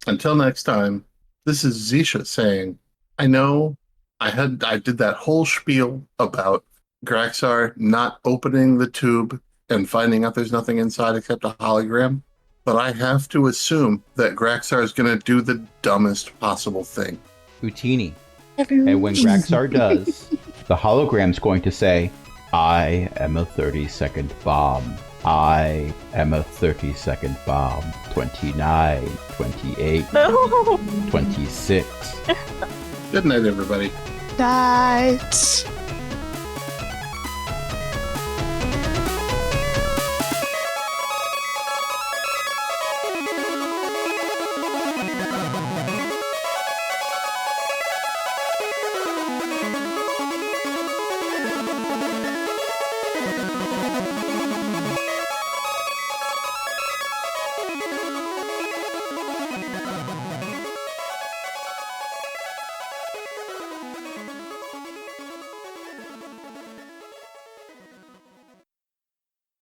Until next time, this is Zisha saying, I know I did that whole spiel about Graxar not opening the tube and finding out there's nothing inside except a hologram, but I have to assume that Graxar is going to do the dumbest possible thing. Utini. And when Graxar does, the hologram's going to say, I am a 30-second bomb. I am a 30-second bomb. 29, 28, 26. Good night, everybody. Night.